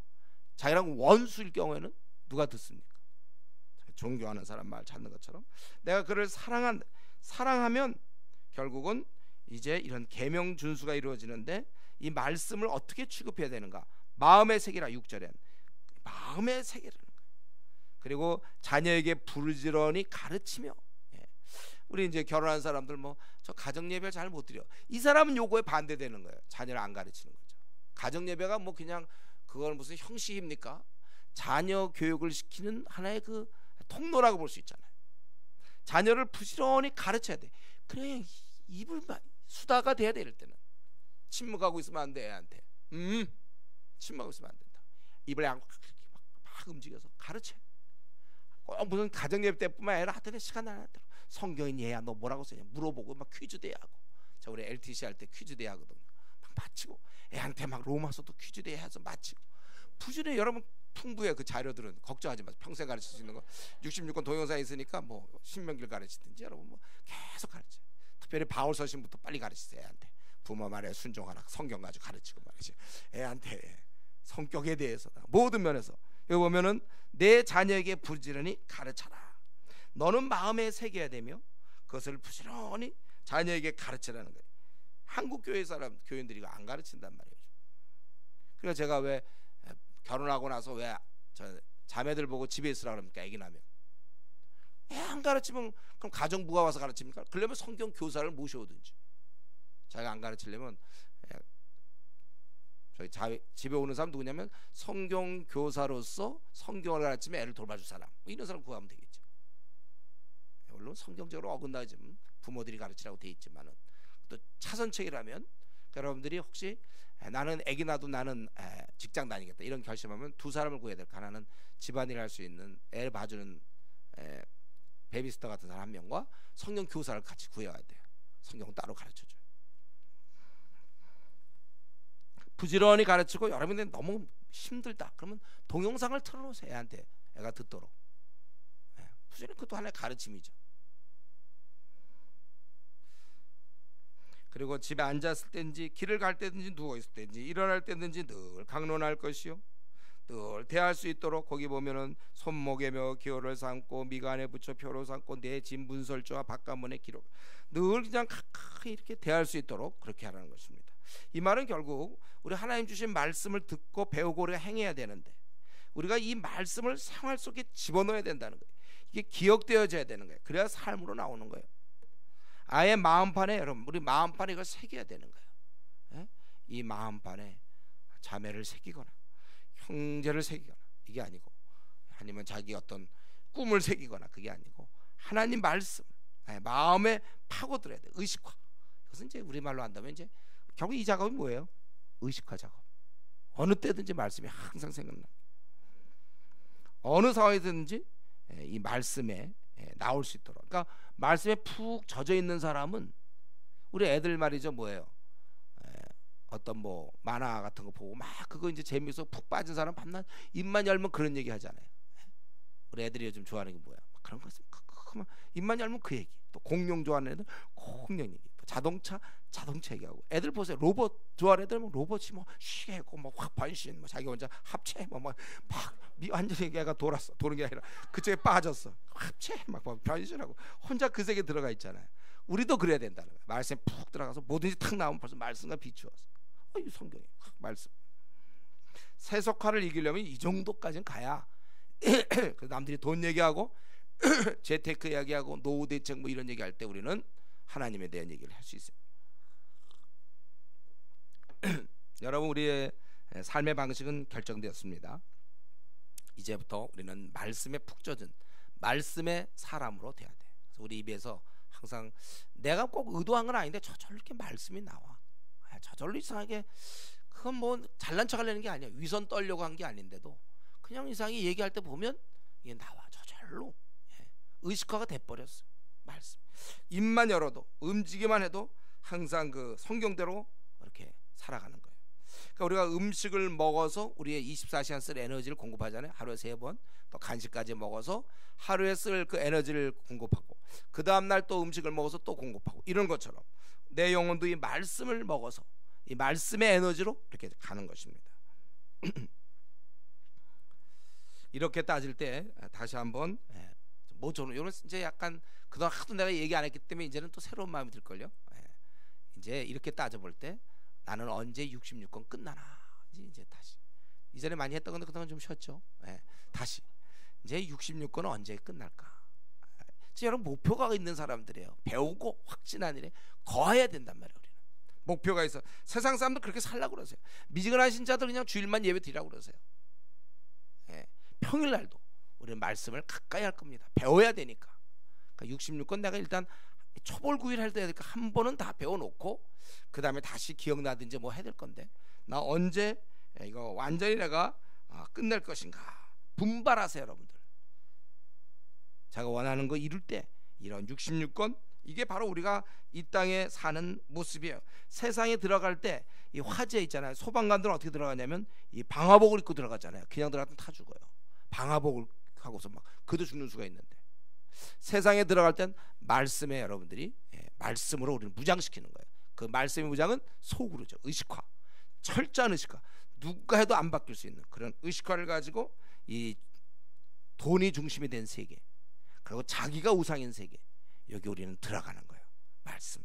자기랑 원수일 경우에는 누가 듣습니까? 존경하는 사람 말 찾는 것처럼 내가 그를 사랑하면 결국은 이제 이런 계명 준수가 이루어지는데 이 말씀을 어떻게 취급해야 되는가? 마음의 색이라 6절엔 마음의 색이라는 거예요. 그리고 자녀에게 부지런히 가르치며 우리 이제 결혼한 사람들 뭐 저 가정 예배 잘 못 드려. 이 사람은 요거에 반대되는 거예요. 자녀를 안 가르치는 거죠. 가정 예배가 뭐 그냥 그건 무슨 형식입니까? 자녀 교육을 시키는 하나의 그 통로라고 볼 수 있잖아요. 자녀를 부지런히 가르쳐야 돼. 그래 입을 수다가 돼야 돼. 이럴 때는 침묵하고 있으면 안 돼. 애한테 침묵하고 있으면 안 된다. 입을 막 움직여서 가르쳐. 무슨 가정 예배 때뿐만 아니라 하여튼 시간 날 대로 성경인 얘야 너 뭐라고 쓰냐 물어보고 막 퀴즈 대회하고 자 우리 LTC 할 때 퀴즈 대회 하거든요. 막 마치고 애한테 막 로마서도 퀴즈 대회 해서 마치고 부지런히 여러분 풍부해. 그 자료들은 걱정하지 마세요. 평생 가르칠 수 있는 거 66권 동영상이 있으니까 뭐 신명기를 가르치든지 여러분 뭐 계속 가르쳐. 특별히 바울 서신부터 빨리 가르치세요. 애한테 부모 말에 순종하라. 성경 가지고 가르치고 말이지. 애한테 성격에 대해서 모든 면에서 여기 보면은 내 자녀에게 부지런히 가르쳐라. 너는 마음에 새겨야 되며 그것을 부지런히 자녀에게 가르치라는 거예요. 한국 교회 사람 교인들이 안 가르친단 말이에요. 그래서 제가 왜 결혼하고 나서 왜 저 자매들 보고 집에 있으라 그럽니까? 애기 나면 애 안 가르치면 그럼 가정부가 와서 가르칩니까? 그러려면 성경 교사를 모셔오든지 자기가 안 가르치려면 저희 집에 오는 사람 누구냐면 성경 교사로서 성경을 가르치면 애를 돌봐줄 사람 뭐 이런 사람 구하면 되겠죠. 물론 성경적으로 어긋나지만 부모들이 가르치라고 돼 있지만은 또 차선책이라면 여러분들이 혹시 나는 애기 낳아도 나는 직장 다니겠다 이런 결심하면 두 사람을 구해야 될 거. 하나는 집안일 할 수 있는 애 봐주는 베비시터 같은 사람 한 명과 성경 교사를 같이 구해야 돼요. 성경 따로 가르쳐줘요. 부지런히 가르치고 여러분들 너무 힘들다 그러면 동영상을 틀어놓으세요. 애한테 애가 듣도록. 부지런히 그것도 하나의 가르침이죠. 그리고 집에 앉았을 때든지 길을 갈 때든지 누워있을 때든지 일어날 때든지 늘 강론할 것이요 늘 대할 수 있도록 거기 보면은 손목에 며 기호를 삼고 미간에 붙여 표로 삼고 내 진 문설주와 바깥문에 기록 늘 그냥 가까이 이렇게 대할 수 있도록 그렇게 하라는 것입니다. 이 말은 결국 우리 하나님 주신 말씀을 듣고 배우고 우리가 행해야 되는데 우리가 이 말씀을 생활 속에 집어넣어야 된다는 거예요. 이게 기억되어져야 되는 거예요. 그래야 삶으로 나오는 거예요. 아예 마음판에, 여러분 우리 마음판에 이걸 새겨야 되는 거예요. 예? 이 마음판에 자매를 새기거나 형제를 새기거나 이게 아니고, 아니면 자기 어떤 꿈을 새기거나 그게 아니고, 하나님 말씀 마음에 파고들어야 돼. 의식화. 그것은 이제 우리말로 한다면 이제 결국 이 작업이 뭐예요? 의식화 작업. 어느 때든지 말씀이 항상 생각나. 어느 상황이든지 이 말씀에 나올 수 있도록. 그러니까 말씀에 푹 젖어 있는 사람은, 우리 애들 말이죠, 뭐예요? 어떤 뭐 만화 같은 거 보고 막 그거 이제 재미있어 푹 빠진 사람 밤낮 입만 열면 그런 얘기 하잖아요. 우리 애들이 요즘 좋아하는 게 뭐야? 그런 거 있으면 입만 열면 그 얘기. 또 공룡 좋아하는 애들 공룡 얘기. 또 자동차 얘기하고. 애들 보세요. 로봇 좋아하는 애들 뭐 로봇이 뭐 쉬고 뭐 확 변신, 뭐 자기 혼자 합체 막 완전히 걔가 도는 게 아니라 그쪽에 빠졌어. 합체 막 변신하고 혼자 그 세계에 들어가 있잖아요. 우리도 그래야 된다는 거야. 말씀에 푹 들어가서 뭐든지 탁 나오면 벌써 말씀과 비추어서 이 성경이 말씀. 세속화를 이기려면 이 정도까지는 가야. 그래서 남들이 돈 얘기하고 재테크 이야기하고 노후 대책 뭐 이런 얘기할 때 우리는 하나님에 대한 얘기를 할 수 있어요. 여러분, 우리의 삶의 방식은 결정되었습니다. 이제부터 우리는 말씀에 푹 젖은 말씀의 사람으로 돼야 돼. 그래서 우리 입에서 항상 내가 꼭 의도한 건 아닌데 저절로 이렇게 말씀이 나와. 저절로 이상하게, 그건 뭐 잘난 척하려는 게 아니야. 위선 떨려고 한 게 아닌데도 그냥 이상하게 얘기할 때 보면 이게 나와. 저절로 의식화가 돼버렸어. 말씀. 입만 열어도 움직이만 해도 항상 그 성경대로 이렇게 살아가는 거예요. 그러니까 우리가 음식을 먹어서 우리의 24시간 쓸 에너지를 공급하잖아요. 하루에 3번. 또 간식까지 먹어서 하루에 쓸 그 에너지를 공급하고, 그 다음날 또 음식을 먹어서 또 공급하고, 이런 것처럼 내 영혼도 이 말씀을 먹어서 이 말씀의 에너지로 이렇게 가는 것입니다. 이렇게 따질 때 다시 한번 뭐 저는 이런 이제 약간 그동안 하도 내가 얘기 안 했기 때문에 이제는 또 새로운 마음이 들걸요. 이제 이렇게 따져볼 때 나는 언제 66권 끝나나. 이제 다시 이전에 많이 했던 건데 그동안 좀 쉬었죠. 다시 이제 66권은 언제 끝날까. 여러분, 목표가 있는 사람들이에요. 배우고 확신한 일에 거해야 된단 말이에요. 우리는 목표가 있어. 세상 사람들 그렇게 살라고 그러세요. 미지근한 신자들 그냥 주일만 예배 드리라고 그러세요. 평일날도 우리는 말씀을 가까이 할 겁니다. 배워야 되니까. 그러니까 66권 내가 일단 초벌 구일 할 때 한 번은 다 배워놓고 그 다음에 다시 기억나든지 뭐 해야 될 건데, 나 언제 이거 완전히 내가 끝낼 것인가 분발하세요. 여러분들, 제가 원하는 거 이룰 때 이런 66권, 이게 바로 우리가 이 땅에 사는 모습이에요. 세상에 들어갈 때 이 화재 있잖아요. 소방관들은 어떻게 들어가냐면 이 방화복을 입고 들어가잖아요. 그냥 들어가면 타 죽어요. 방화복을 하고서 막 그도 죽는 수가 있는데, 세상에 들어갈 땐 말씀에 여러분들이 말씀으로 우리를 무장시키는 거예요. 그 말씀의 무장은 소구르죠. 의식화, 철저한 의식화. 누가 해도 안 바뀔 수 있는 그런 의식화를 가지고 이 돈이 중심이 된 세계, 그리고 자기가 우상인 세계, 여기 우리는 들어가는 거예요. 말씀.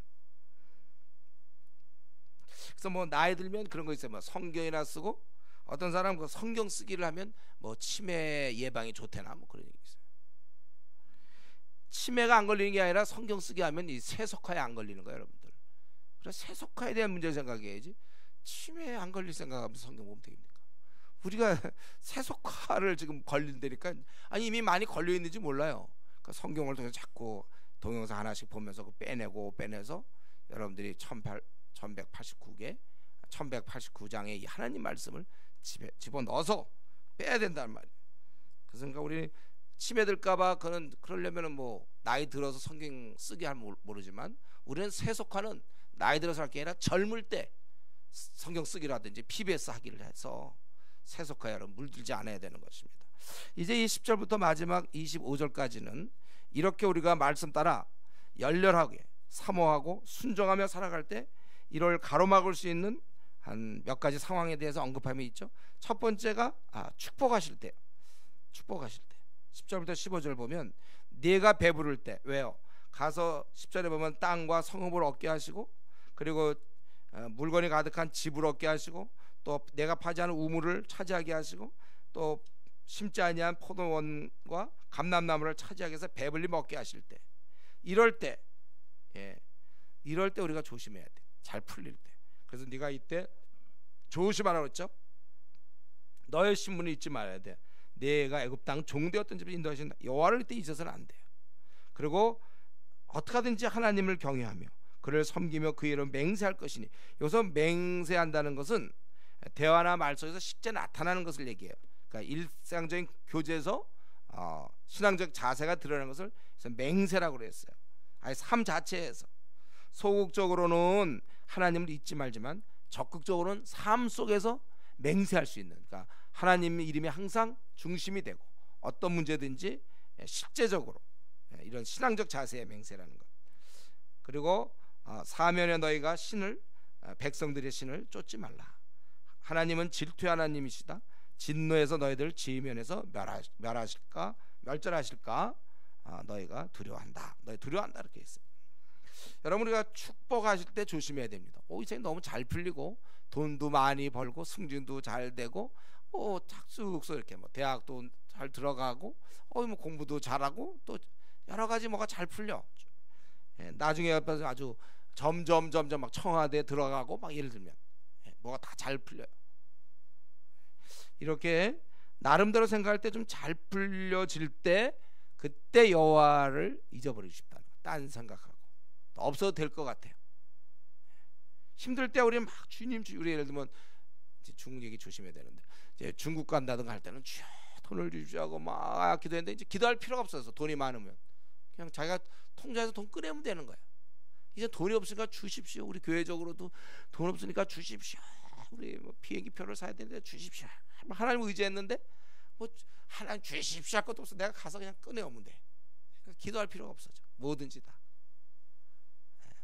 그래서 뭐 나이 들면 그런 거 있어요. 뭐 성경이나 쓰고, 어떤 사람 그 성경 쓰기를 하면 뭐 치매 예방이 좋대나 뭐 그런 얘기 있어요. 치매가 안 걸리는 게 아니라 성경 쓰기 하면 이 세속화에 안 걸리는 거예요, 여러분들. 그래서 세속화에 대한 문제를 생각해야지. 치매에 안 걸릴 생각하면서 성경 보면 되겠습니까? 우리가 세속화를 지금 걸린다니까. 아니 이미 많이 걸려 있는지 몰라요. 그러니까 성경을 통해서 자꾸 동영상 하나씩 보면서 빼내서 여러분들이 1189장의 이 하나님 말씀을 집어넣어서 빼야 된다는 말이에요. 그러니까 우리 치매들까봐 그러려면은 뭐 나이 들어서 성경 쓰게 하면 모르지만, 우리는 세속화는 나이 들어서 할 게 아니라 젊을 때 성경 쓰기를 하든지 PBS 하기를 해서 세속화에 여러분 물들지 않아야 되는 것입니다. 이제 이 10절부터 마지막 25절까지는 이렇게 우리가 말씀 따라 열렬하게 사모하고 순종하며 살아갈 때 이를 가로막을 수 있는 한 몇 가지 상황에 대해서 언급함이 있죠. 첫 번째가 축복하실 때. 축복하실 때 10절부터 15절 보면 네가 배부를 때, 왜요? 가서 10절에 보면 땅과 성읍을 얻게 하시고, 그리고 물건이 가득한 집을 얻게 하시고, 또 내가 파지하는 우물을 차지하게 하시고, 또 심지 아니한 포도원과 감람나무를 차지하게 해서 배불리 먹게 하실 때, 이럴 때, 이럴 때 우리가 조심해야 돼. 잘 풀릴 때. 그래서 네가 이때 조심하라고 했죠. 너의 신분을 잊지 말아야 돼. 내가 애굽 땅 종되었던 집을 인도하신 여호와를 이때 잊어서는 안 돼요. 그리고 어떻게 하든지 하나님을 경외하며 그를 섬기며 그 이름 맹세할 것이니, 여기서 맹세한다는 것은 대화나 말 속에서 실제 나타나는 것을 얘기해요. 그러니까 일상적인 교제에서 신앙적 자세가 드러나는 것을 맹세라고 그랬어요. 아예 삶 자체에서. 소극적으로는 하나님을 잊지 말지만 적극적으로는 삶 속에서 맹세할 수 있는, 그러니까 하나님 이름이 항상 중심이 되고 어떤 문제든지 실제적으로 이런 신앙적 자세의 맹세라는 것. 그리고 사면에 너희가 신을, 백성들의 신을 쫓지 말라. 하나님은 질투의 하나님이시다. 진노에서 너희들 지면에서 멸절하실까 너희가 두려워한다. 너희 두려워한다 이렇게 있어요. 여러분, 우리가 축복하실 때 조심해야 됩니다. 이제 너무 잘 풀리고 돈도 많이 벌고 승진도 잘 되고 착수육수 이렇게 뭐 대학도 잘 들어가고 뭐 공부도 잘하고 또 여러 가지 뭐가 잘 풀려. 나중에 아주 점점 막 청와대 들어가고 막 예를 들면 뭐가 다 잘 풀려요. 이렇게 나름대로 생각할 때 좀 잘 풀려질 때 그때 여호와를 잊어버리고 싶다는 거. 딴 생각하고 없어도 될 것 같아요. 힘들 때 우리 막 주님 우리 예를 들면 이제 중국 얘기 조심해야 되는데, 이제 중국 간다든가 할 때는 주여 돈을 주시고 막 기도했는데 이제 기도할 필요가 없어서 돈이 많으면 그냥 자기가 통장에서 돈 꺼내면 되는 거야. 이제 돈이 없으니까 주십시오. 우리 교회적으로도 돈 없으니까 주십시오. 우리 뭐 비행기표를 사야 되는데 주십시오. 하나님 의지했는데 뭐 하나님 주십시오 할 것도 없어. 내가 가서 그냥 꺼내오면 돼. 그러니까 기도할 필요가 없어져. 뭐든지 다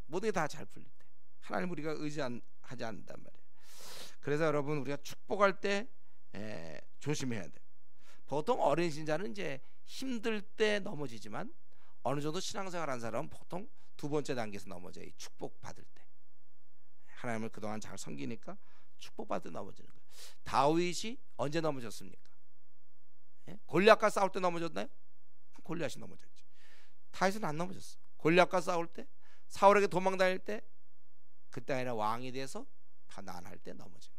모든 게 다 잘 풀릴 때 하나님 우리가 의지하지 않는단 말이에요. 그래서 여러분, 우리가 축복할 때 조심해야 돼. 보통 어린 신자는 이제 힘들 때 넘어지지만 어느 정도 신앙생활 한 사람은 보통 두 번째 단계에서 넘어져요. 이 축복받을 때 하나님을 그동안 잘 섬기니까 축복받을 때 넘어지는 거예요. 다윗이 언제 넘어졌습니까? 골리앗과 싸울 때 넘어졌나요? 골리앗이 넘어졌지. 다윗은 안 넘어졌어. 골리앗과 싸울 때, 사울에게 도망다닐 때, 그때 아니라 왕이 돼서 가난할 때 넘어지는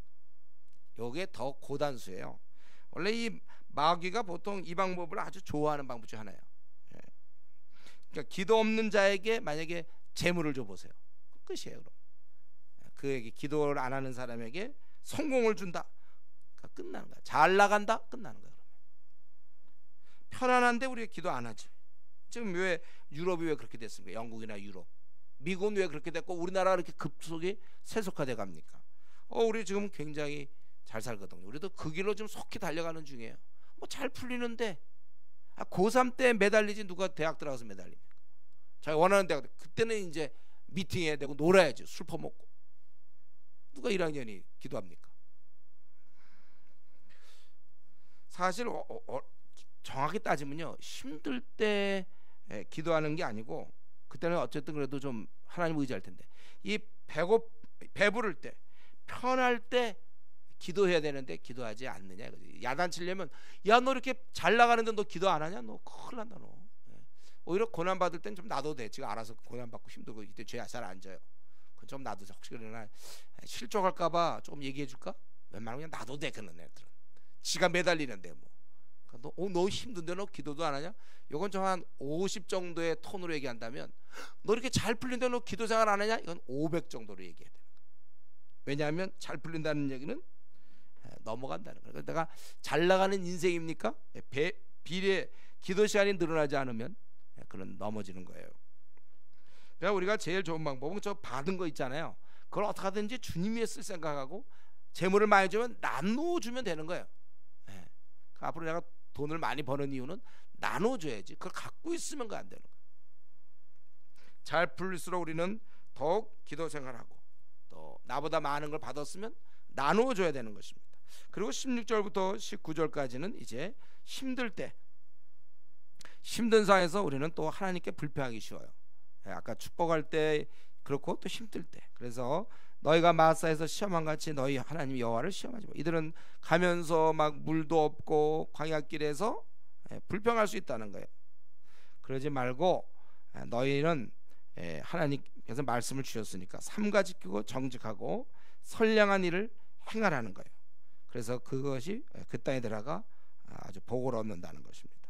거예요. 이게 더 고단수예요. 원래 이 마귀가 보통 이 방법을 아주 좋아하는 방법 중 하나예요. 그러니까 기도 없는 자에게 만약에 재물을 줘보세요. 끝이에요. 그럼 그에게 기도를 안 하는 사람에게 성공을 준다. 그러니까 끝나는 거야. 잘 나간다. 끝나는 거야. 그러면 편안한데 우리가 기도 안 하지. 지금 왜 유럽이 왜 그렇게 됐습니까? 영국이나 유럽, 미국은 왜 그렇게 됐고 우리나라가 이렇게 급속히 세속화돼 갑니까? 우리 지금 굉장히 잘 살거든요. 우리도 그 길로 좀 속히 달려가는 중이에요. 뭐 잘 풀리는데 고3 때 매달리지 누가 대학 들어가서 매달립니까? 자기 원하는 대학, 그때는 이제 미팅해야 되고 놀아야지. 술 퍼먹고. 누가 1학년이 기도합니까? 사실 정확히 따지면요, 힘들 때 기도하는 게 아니고 그때는 어쨌든 그래도 좀 하나님 의지할 텐데, 이 배부를 때, 편할 때 기도해야 되는데 기도하지 않느냐 이거지. 야단치려면 야 너 이렇게 잘 나가는데 너 기도 안 하냐? 너 큰일 난다 너. 오히려 고난 받을 땐 좀 놔둬도 돼. 지금 알아서 고난 받고 힘들고 이때 죄 잘 안 져요. 그건 좀 놔두자. 혹시 그러나 실족할까봐 조금 얘기해 줄까? 웬만하면 그냥 놔둬도 돼. 그런 애들은 지가 매달리는데 뭐. 너 힘든데 너 기도도 안 하냐? 이건 좀 한 50 정도의 톤으로 얘기한다면, 너 이렇게 잘 풀린데 너 기도 생활 안 하냐? 이건 500 정도로 얘기해야 되는 거야. 왜냐하면 잘 풀린다는 얘기는 넘어간다는 거예요. 그래서 내가 잘 나가는 인생입니까? 비례 기도 시간이 늘어나지 않으면 그런 넘어지는 거예요. 그러니까 우리가 제일 좋은 방법은 저 받은 거 있잖아요. 그걸 어떻게 하든지 주님 위에 쓸 생각하고 재물을 많이 주면 나눠주면 되는 거예요. 앞으로 내가 돈을 많이 버는 이유는 나눠줘야지. 그걸 갖고 있으면 안 되는 거예요. 잘 풀릴수록 우리는 더욱 기도 생활하고 또 나보다 많은 걸 받았으면 나눠줘야 되는 것입니다. 그리고 16절부터 19절까지는 이제 힘들 때, 힘든 상황에서 우리는 또 하나님께 불평하기 쉬워요. 아까 축복할 때 그렇고 또 힘들 때. 그래서 너희가 마사에서 시험한 같이 너희 하나님 여호와를 시험하지 마. 이들은 가면서 막 물도 없고 광야길에서 불평할 수 있다는 거예요. 그러지 말고 너희는 하나님께서 말씀을 주셨으니까 삼가 지키고 정직하고 선량한 일을 행하라는 거예요. 그래서 그것이 그 땅에 들어가 아주 복을 얻는다는 것입니다.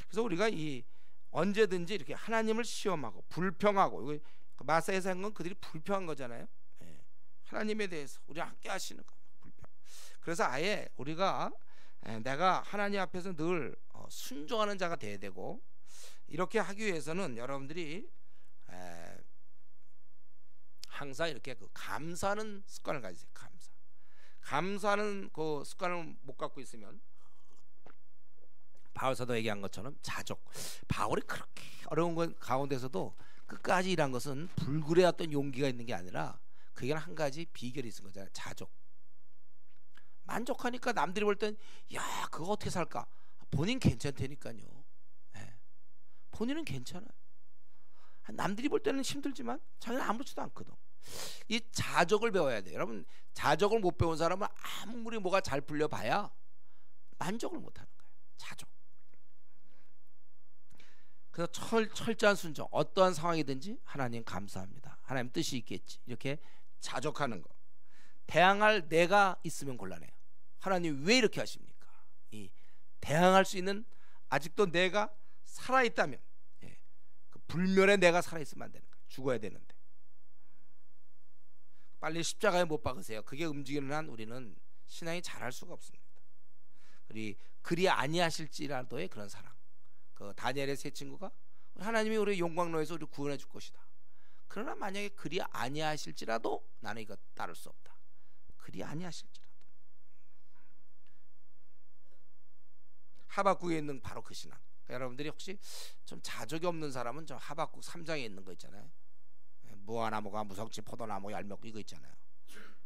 그래서 우리가 이 언제든지 이렇게 하나님을 시험하고 불평하고, 마사에서 한 건 그들이 불평한 거잖아요. 하나님에 대해서 우리 함께 하시는 거 불평. 그래서 아예 우리가 내가 하나님 앞에서 늘 순종하는 자가 돼야 되고, 이렇게 하기 위해서는 여러분들이 항상 이렇게 그 감사하는 습관을 가지세요. 감사하는 그 습관을 못 갖고 있으면, 바울 사도 얘기한 것처럼 자족. 바울이 그렇게 어려운 것 가운데서도 끝까지 일한 것은 불굴의 어떤 용기가 있는 게 아니라 그게 한 가지 비결이 있는 거잖아요. 자족. 만족하니까 남들이 볼 땐 야 그거 어떻게 살까? 본인 괜찮다니까요. 본인은 괜찮아요. 남들이 볼 때는 힘들지만 자기는 아무렇지도 않거든. 이 자족을 배워야 돼요. 여러분, 자족을 못 배운 사람은 아무리 뭐가 잘 풀려봐야 만족을 못하는 거예요. 자족. 그래서 철저한 순종, 어떠한 상황이든지 하나님 감사합니다, 하나님 뜻이 있겠지, 이렇게 자족하는 거. 대항할 내가 있으면 곤란해요. 하나님 왜 이렇게 하십니까? 이 대항할 수 있는, 아직도 내가 살아있다면, 그 불멸의 내가 살아있으면 안 되는 거예요. 죽어야 되는데 빨리 십자가에 못 박으세요. 그게 움직이는 한 우리는 신앙이 잘할 수가 없습니다. 그리 아니하실지라도의 그런 사랑. 그 다니엘의 세 친구가 하나님이 우리 용광로에서 우리 구원해 줄 것이다. 그러나 만약에 그리 아니하실지라도 나는 이거 따를 수 없다. 그리 아니하실지라도. 하박국에 있는 바로 그 신앙. 그러니까 여러분들이 혹시 좀 자족이 없는 사람은 저 하박국 3장에 있는 거 있잖아요. 무화나무가 무성치 포도나무 열매고 이거 있잖아요.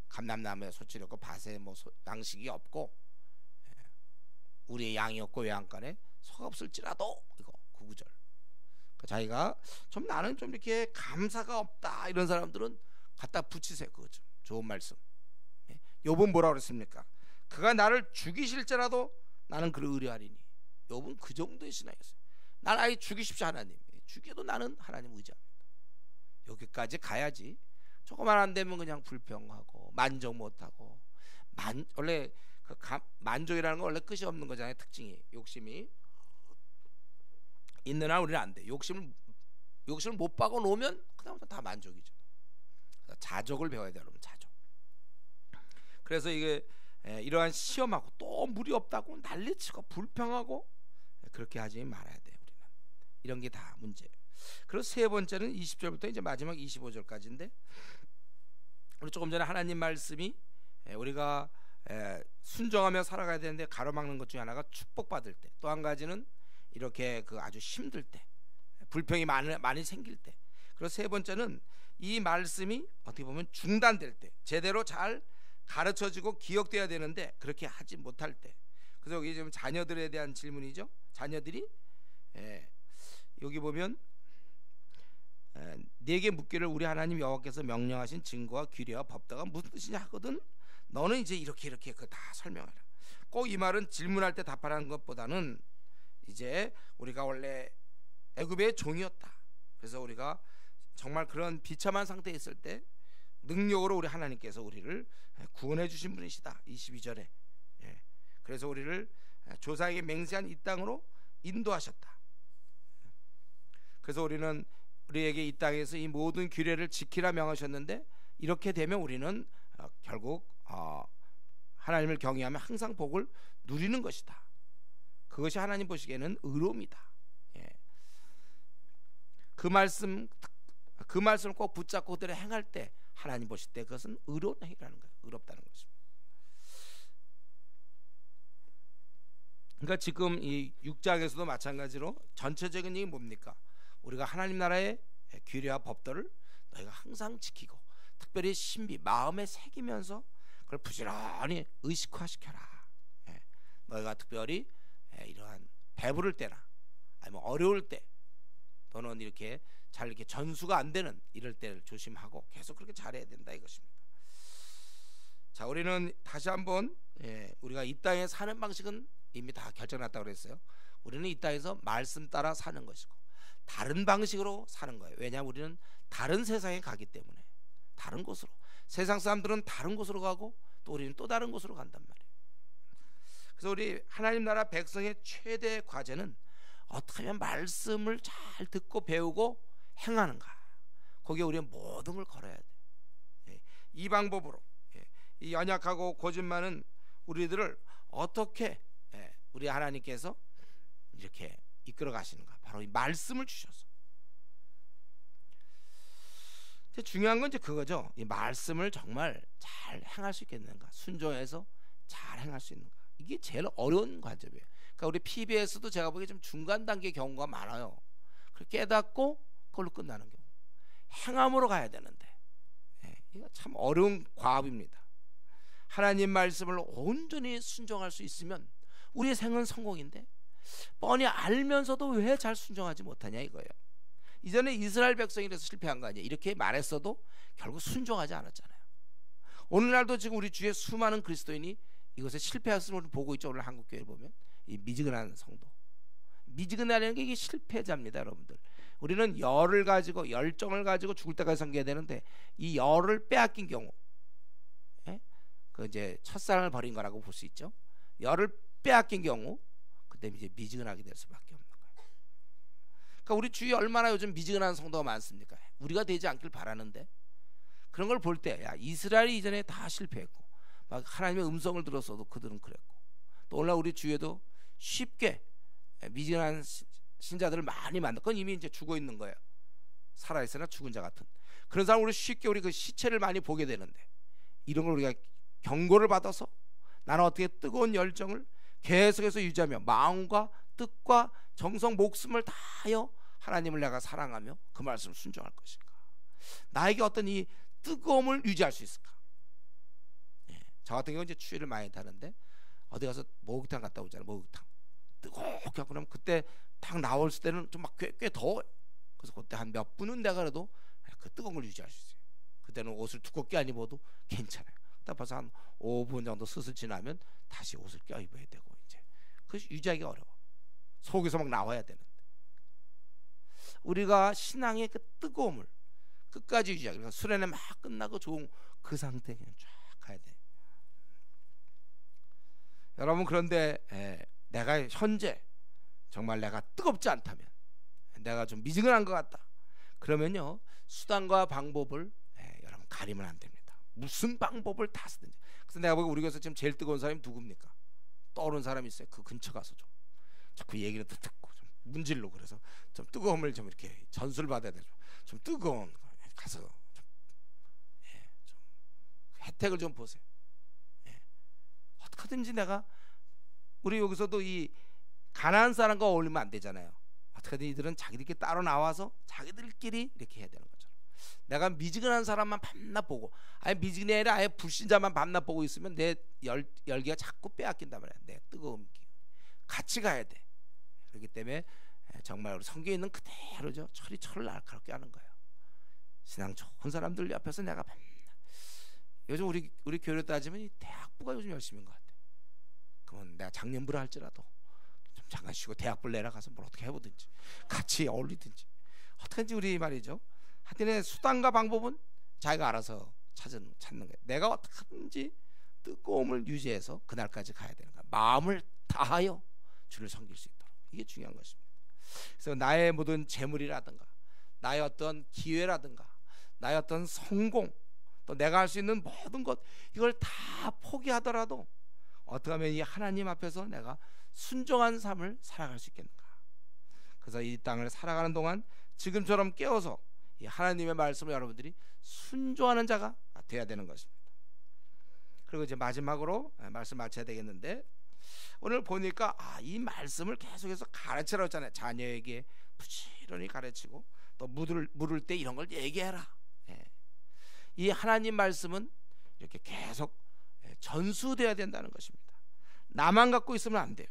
감람나무에 소출이 없고 밭에 뭐 양식이 없고 우리의 양이 없고 외양간에 소가 없을지라도, 이거 9구절. 그러니까 자기가 좀 나는 좀 이렇게 감사가 없다 이런 사람들은 갖다 붙이세요. 그거 좀 좋은 말씀. 욥은 뭐라 그랬습니까? 그가 나를 죽이실지라도 나는 그를 의뢰하리니. 욥은 그 정도의 신앙이었어요. 난 아예 죽이십시오 하나님. 죽여도 나는 하나님 의지합니다. 여기까지 가야지. 조금만 안 되면 그냥 불평하고 만족 못하고. 원래 그 만족이라는 건 원래 끝이 없는 거잖아요. 특징이, 욕심이 있는 한 우리는 안 돼. 욕심을 못 박아 놓으면 그다음부터 다 만족이죠. 자족을 배워야 돼요, 여러분. 자족. 그래서 이게 이러한 시험하고 또 물이 없다고 난리치고 불평하고 그렇게 하지 말아야 돼요. 우리는 이런 게 다 문제예요. 그리고 세 번째는 20절부터 이제 마지막 25절까지인데, 우리 조금 전에 하나님 말씀이 우리가 순종하며 살아가야 되는데 가로막는 것 중에 하나가 축복받을 때, 또 한 가지는 이렇게 그 아주 힘들 때, 불평이 많이 생길 때, 그리고 세 번째는 이 말씀이 어떻게 보면 중단될 때, 제대로 잘 가르쳐지고 기억돼야 되는데 그렇게 하지 못할 때. 그래서 여기 지금 자녀들에 대한 질문이죠. 자녀들이 여기 보면 네게 묻기를 우리 하나님 여호와께서 명령하신 증거와 규례와 법도가 무슨 뜻이냐 하거든 너는 이제 이렇게 그 다 설명해라. 꼭 이 말은 질문할 때 답하라는 것보다는 이제 우리가 원래 애굽의 종이었다. 그래서 우리가 정말 그런 비참한 상태에 있을 때 능력으로 우리 하나님께서 우리를 구원해 주신 분이시다. 22절에. 그래서 우리를 조상에게 맹세한 이 땅으로 인도하셨다. 그래서 우리에게 이 땅에서 이 모든 규례를 지키라 명하셨는데, 이렇게 되면 우리는 결국 하나님을 경외하며 항상 복을 누리는 것이다. 그것이 하나님 보시기에는 의로움이다. 그 말씀을 꼭 붙잡고 그대로 행할 때 하나님 보실 때 그것은 의로운 행위라는 거예요. 의롭다는 것입니다. 그러니까 지금 이 6장에서도 마찬가지로 전체적인 얘기 뭡니까? 우리가 하나님 나라의 규례와 법도를 너희가 항상 지키고, 특별히 신비 마음에 새기면서 그걸 부지런히 의식화시켜라. 너희가 특별히 이러한 배부를 때나 아니면 어려울 때, 또는 이렇게 잘 이렇게 전수가 안 되는 이럴 때를 조심하고 계속 그렇게 잘해야 된다 이것입니다. 자, 우리는 다시 한번 우리가 이 땅에 사는 방식은 이미 다 결정났다고 그랬어요. 우리는 이 땅에서 말씀 따라 사는 것이고 다른 방식으로 사는 거예요. 왜냐하면 우리는 다른 세상에 가기 때문에 다른 곳으로, 세상 사람들은 다른 곳으로 가고 또 우리는 또 다른 곳으로 간단 말이에요. 그래서 우리 하나님 나라 백성의 최대 과제는 어떻게 하면 말씀을 잘 듣고 배우고 행하는가, 거기에 우리는 모든 걸 걸어야 돼. 이 방법으로 이 연약하고 고집 많은 우리들을 어떻게 우리 하나님께서 이렇게 이끌어 가시는가, 바로 이 말씀을 주셔서. 중요한 건 이제 그거죠. 이 말씀을 정말 잘 행할 수 있겠는가, 순종해서 잘 행할 수 있는가, 이게 제일 어려운 관점이에요. 그러니까 우리 PBS도 제가 보기에 좀 중간 단계 경우가 많아요. 깨닫고 그걸로 끝나는 경우, 행함으로 가야 되는데 이거 참 어려운 과업입니다. 하나님 말씀을 온전히 순종할 수 있으면 우리의 생은 성공인데 뻔히 알면서도 왜 잘 순종하지 못하냐 이거예요. 이전에 이스라엘 백성이라서 실패한 거 아니에요. 이렇게 말했어도 결국 순종하지 않았잖아요. 오늘날도 지금 우리 주위에 수많은 그리스도인이 이것에 실패했음을 보고 있죠. 오늘 한국교회를 보면 이 미지근한 성도, 미지근하는 게 이게 실패자입니다. 여러분들, 우리는 열을 가지고 열정을 가지고 죽을 때까지 섬겨야 되는데 이 열을 빼앗긴 경우, 그 이제 첫사랑을 버린 거라고 볼 수 있죠. 열을 빼앗긴 경우 그때 이제 미지근하게 될 수밖에 없는 거예요. 그러니까 우리 주위에 얼마나 요즘 미지근한 성도가 많습니까? 우리가 되지 않길 바라는데 그런 걸 볼 때, 야, 이스라엘이 이전에 다 실패했고 막 하나님의 음성을 들었어도 그들은 그랬고, 또 오늘날 우리 주위에도 쉽게 미지근한 신자들을 많이 만나. 그건 이미 이제 죽어 있는 거예요. 살아있으나 죽은 자 같은 그런 사람, 우리 쉽게 우리 그 시체를 많이 보게 되는데, 이런 걸 우리가 경고를 받아서 나는 어떻게 뜨거운 열정을 계속해서 유지하며 마음과 뜻과 정성 목숨을 다하여 하나님을 내가 사랑하며 그 말씀을 순종할 것인가, 나에게 어떤 이 뜨거움을 유지할 수 있을까. 저 같은 경우는 이제 추위를 많이 타는데 어디 가서 목욕탕 갔다 오잖아요. 목욕탕 뜨겁게 하고 나면 그때 딱 나올 때는 좀 막 꽤 더워요. 그래서 그때 한 몇 분은 내가 그래도 그 뜨거운 걸 유지할 수 있어요. 그때는 옷을 두껍게 안 입어도 괜찮아요. 딱 봐서 한 5분 정도 스슬 지나면 다시 옷을 껴 입어야 되고, 이제 그 유지하기 어려워. 속에서 막 나와야 되는데 우리가 신앙의 그 뜨거움을 끝까지 유지하기, 그러니까 수련회 막 끝나고 좋은 그 상태에 그냥 쫙 가야 돼. 여러분, 그런데 내가 현재 정말 내가 뜨겁지 않다면, 내가 좀 미지근한 것 같다, 그러면요 수단과 방법을 여러분 가리면 안 됩니다. 무슨 방법을 다 쓰든지. 그래서 내가 보기 우리 교회에서 지금 제일 뜨거운 사람이 누굽니까? 떠오르는 사람이 있어요. 그 근처 가서 좀 그 얘기를 듣고 좀 문질러, 그래서 좀 뜨거움을 좀 이렇게 전수를 받아야 되죠. 좀 뜨거운 가서 좀 혜택을 좀 보세요. 어떻게든지 내가, 우리 여기서도 이 가난한 사람과 어울리면 안 되잖아요. 어떻게든 이들은 자기들끼리 따로 나와서 자기들끼리 이렇게 해야 되는 거죠. 내가 미지근한 사람만 밤낮 보고, 아예 미지근이 아니라 아예 불신자만 밤낮 보고 있으면 내 열기가 자꾸 빼앗긴단 말이야. 내 뜨거움 같이 가야 돼. 그렇기 때문에 정말 우리 성경에 있는 그대로죠. 철이 철을 날카롭게 하는 거예요. 신앙 좋은 사람들 옆에서 내가 밤낮, 요즘 우리 교회로 따지면 이 대학부가 요즘 열심인 것 같아. 그러면 내가 작년부라 할지라도 좀 잠깐 쉬고 대학부를 내려가서 뭘 어떻게 해보든지 같이 어울리든지 어떻게든지 우리 말이죠. 하여튼의 수단과 방법은 자기가 알아서 찾는 거예요. 내가 어떻게든지 뜨거움을 유지해서 그날까지 가야 되는 거야. 마음을 다하여 주를 섬길 수 있도록. 이게 중요한 것입니다. 그래서 나의 모든 재물이라든가 나의 어떤 기회라든가 나의 어떤 성공, 또 내가 할 수 있는 모든 것, 이걸 다 포기하더라도 어떻게 하면 이 하나님 앞에서 내가 순종한 삶을 살아갈 수 있겠는가. 그래서 이 땅을 살아가는 동안 지금처럼 깨어서 이 하나님의 말씀을 여러분들이 순종하는 자가 돼야 되는 것입니다. 그리고 이제 마지막으로 말씀 마쳐야 되겠는데, 오늘 보니까 이 말씀을 계속해서 가르치라고 했잖아요. 자녀에게 부지런히 가르치고 또 물을 때 이런 걸 얘기해라. 이 하나님 말씀은 이렇게 계속 전수되어야 된다는 것입니다. 나만 갖고 있으면 안 돼요.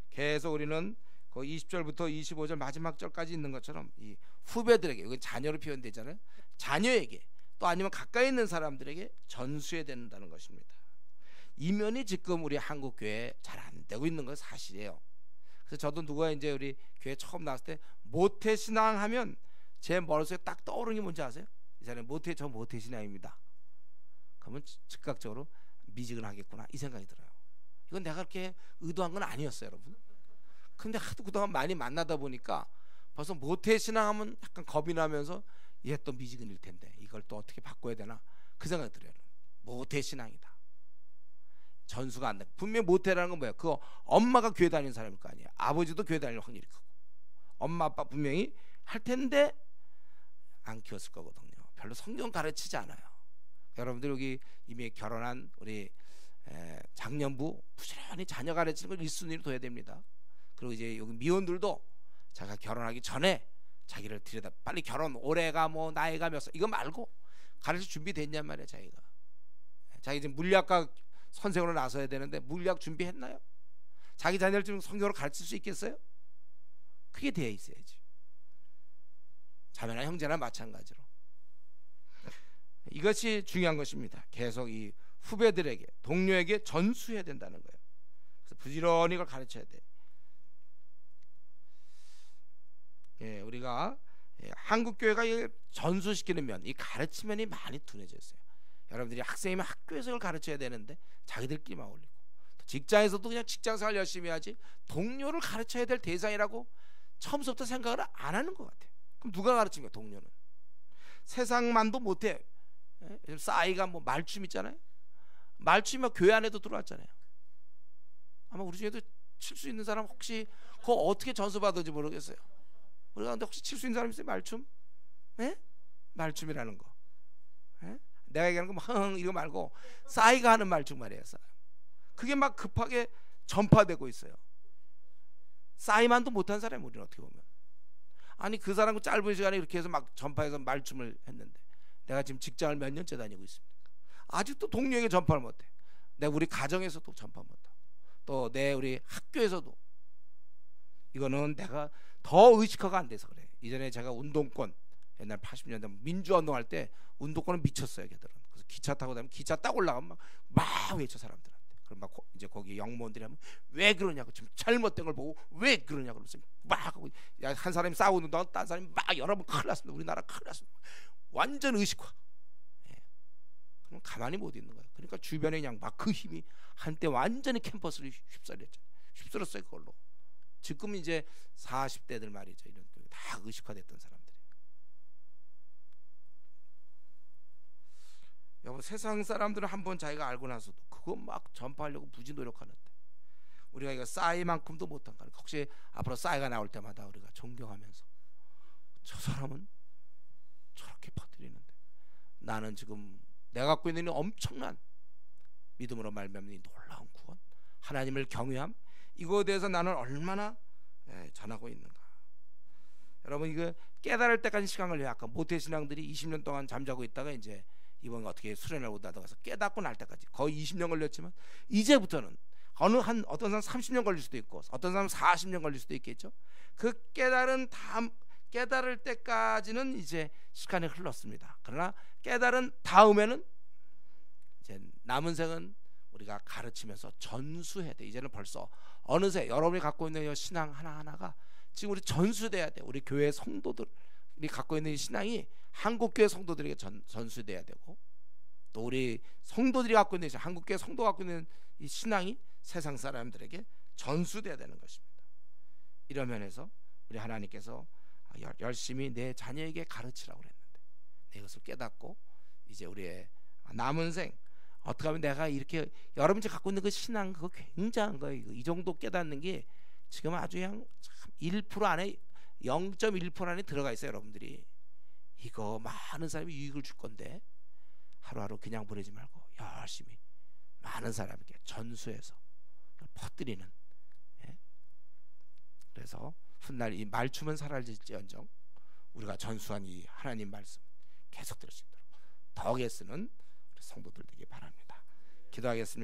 계속 우리는 그 20절부터 25절 마지막 절까지 있는 것처럼 이 후배들에게, 이건 자녀로 표현되잖아요. 자녀에게 또 아니면 가까이 있는 사람들에게 전수해야 된다는 것입니다. 이 면이 지금 우리 한국 교회에 잘 안 되고 있는 건 사실이에요. 그래서 저도 누가 이제 우리 교회 처음 나왔을 때 모태신앙 하면 제 머릿속에 딱 떠오르는 게 뭔지 아세요? 이 사람이 저 모태신앙입니다. 그러면 즉각적으로 미지근하겠구나 이 생각이 들어요. 이건 내가 그렇게 의도한 건 아니었어요, 여러분. 근데 하도 그동안 많이 만나다 보니까 벌써 모태신앙하면 약간 겁이 나면서 얘 또 미지근일 텐데 이걸 또 어떻게 바꿔야 되나 그 생각이 들어요. 모태신앙이다. 전수가 안 돼. 분명히 모태라는 건 뭐야? 그 엄마가 교회 다니는 사람일 거 아니에요. 아버지도 교회 다닐 확률이 크고 엄마 아빠 분명히 할 텐데 안 키웠을 거거든요. 별로 성경 가르치지 않아요. 여러분들 여기 이미 결혼한 우리 장년부 부지런히 자녀 가르치는 걸 1순위로 둬야 됩니다. 그리고 이제 여기 미혼들도 자기가 결혼하기 전에 자기를 들여다 빨리 결혼 올해가 뭐 나이가 몇 살 이거 말고 가르칠 준비 됐냔 말이야. 자기 지금 물리학과 선생으로 나서야 되는데 물리학 준비했나요? 자기 자녀를 좀 성경으로 가르칠 수 있겠어요? 그게 되어 있어야지. 자매나 형제나 마찬가지로 이것이 중요한 것입니다. 계속 이 후배들에게 동료에게 전수해야 된다는 거예요. 그래서 부지런히 이걸 가르쳐야 돼. 우리가 한국 교회가 전수시키는 면, 이 가르치면이 많이 둔해져 있어요. 여러분들이 학생이면 학교에서 이걸 가르쳐야 되는데 자기들끼리만 올리고, 직장에서도 그냥 직장생활 열심히 하지 동료를 가르쳐야 될 대상이라고 처음부터 생각을 안 하는 것 같아요. 그럼 누가 가르칩니까? 동료는. 세상만도 못해. 싸이가 뭐 말춤 있잖아요. 말춤이면 교회 안에도 들어왔잖아요. 아마 우리 중에도 칠 수 있는 사람 혹시 그거 어떻게 전수 받은지 모르겠어요. 우리가 근데 혹시 칠 수 있는 사람 있어요? 말춤? 말춤이라는 거. 내가 얘기하는 거 흥 이거 말고 싸이가 하는 말춤 말이에요. 그게 막 급하게 전파되고 있어요. 싸이만도 못한 사람이 우리는 어떻게 보면. 아니 그 사람은 짧은 시간에 이렇게 해서 막 전파해서 말춤을 했는데 내가 지금 직장을 몇 년째 다니고 있습니까? 아직도 동료에게 전파를 못해. 내가 우리 가정에서도 전파 못하고 또 내 우리 학교에서도 이거는 내가 더 의식화가 안 돼서 그래. 이전에 제가 운동권 옛날 80년대 민주화운동 할 때 운동권은 미쳤어요, 걔들은. 그래서 기차 타고 다니면 기차 딱 올라가면 막 외쳐 사람들한테. 그럼 막 이제 거기 영무원들이 하면 왜 그러냐고 지금 잘못된 걸 보고 왜 그러냐고 그러면서 막 하고 한 사람이 싸우는 동안 딴 사람이 막 여러분 큰일 났습니다. 우리나라 큰일 났습니다. 완전 의식화. 그럼 가만히 못 있는 거예요. 그러니까 주변에 그냥 막 그 힘이 한때 완전히 캠퍼스를 휩쓸었어요 그걸로. 지금 이제 40대들 말이죠. 이런 다 의식화됐던 사람들이. 여러분 세상 사람들은 한번 자기가 알고 나서도 그거 막 전파하려고 무지 노력하는데 우리가 이거 싸이만큼도 못한 거니까 혹시 앞으로 싸이가 나올 때마다 우리가 존경하면서 저 사람은 저렇게 퍼뜨리는데 나는 지금 내가 갖고 있는 엄청난 믿음으로 말미암는 놀라운 구원, 하나님을 경외함, 이거에 대해서 나는 얼마나 전하고 있는가. 여러분 이거 깨달을 때까지 시간 걸려요. 아까 모태신앙들이 20년 동안 잠자고 있다가 이제 이번에 어떻게 수련을 오다가 깨닫고 날 때까지 거의 20년 걸렸지만 이제부터는 어떤 사람 30년 걸릴 수도 있고 어떤 사람 40년 걸릴 수도 있겠죠. 그 깨달을 때까지는 이제 시간이 흘렀습니다. 그러나 깨달은 다음에는 이제 남은 생은 우리가 가르치면서 전수해야 돼. 이제는 벌써 어느새 여러분이 갖고 있는 이 신앙 하나하나가 지금 우리 전수돼야 돼. 우리 교회 성도들이 갖고 있는 이 신앙이 한국교회 성도들에게 전수돼야 되고 또 우리 성도들이 갖고 있는 한국교회 성도가 갖고 있는 이 신앙이 세상 사람들에게 전수돼야 되는 것입니다. 이런 면에서 우리 하나님께서 열심히 내 자녀에게 가르치라고 그랬는데 이것을 깨닫고 이제 우리의 남은 생 어떻게 하면 내가 이렇게 여러분이 갖고 있는 그 신앙 그거 굉장한 거예요. 이 정도 깨닫는 게 지금 아주 그냥 1% 안에 0.1% 안에 들어가 있어요. 여러분들이 이거 많은 사람이 유익을 줄 건데 하루하루 그냥 보내지 말고 열심히 많은 사람에게 전수해서 퍼뜨리는. 그래서 훗날 이 말춤은 사라질지언정 우리가 전수한 이 하나님 말씀 계속 들을 수 있도록 더 애쓰는 성도들 되기 바랍니다. 기도하겠습니다.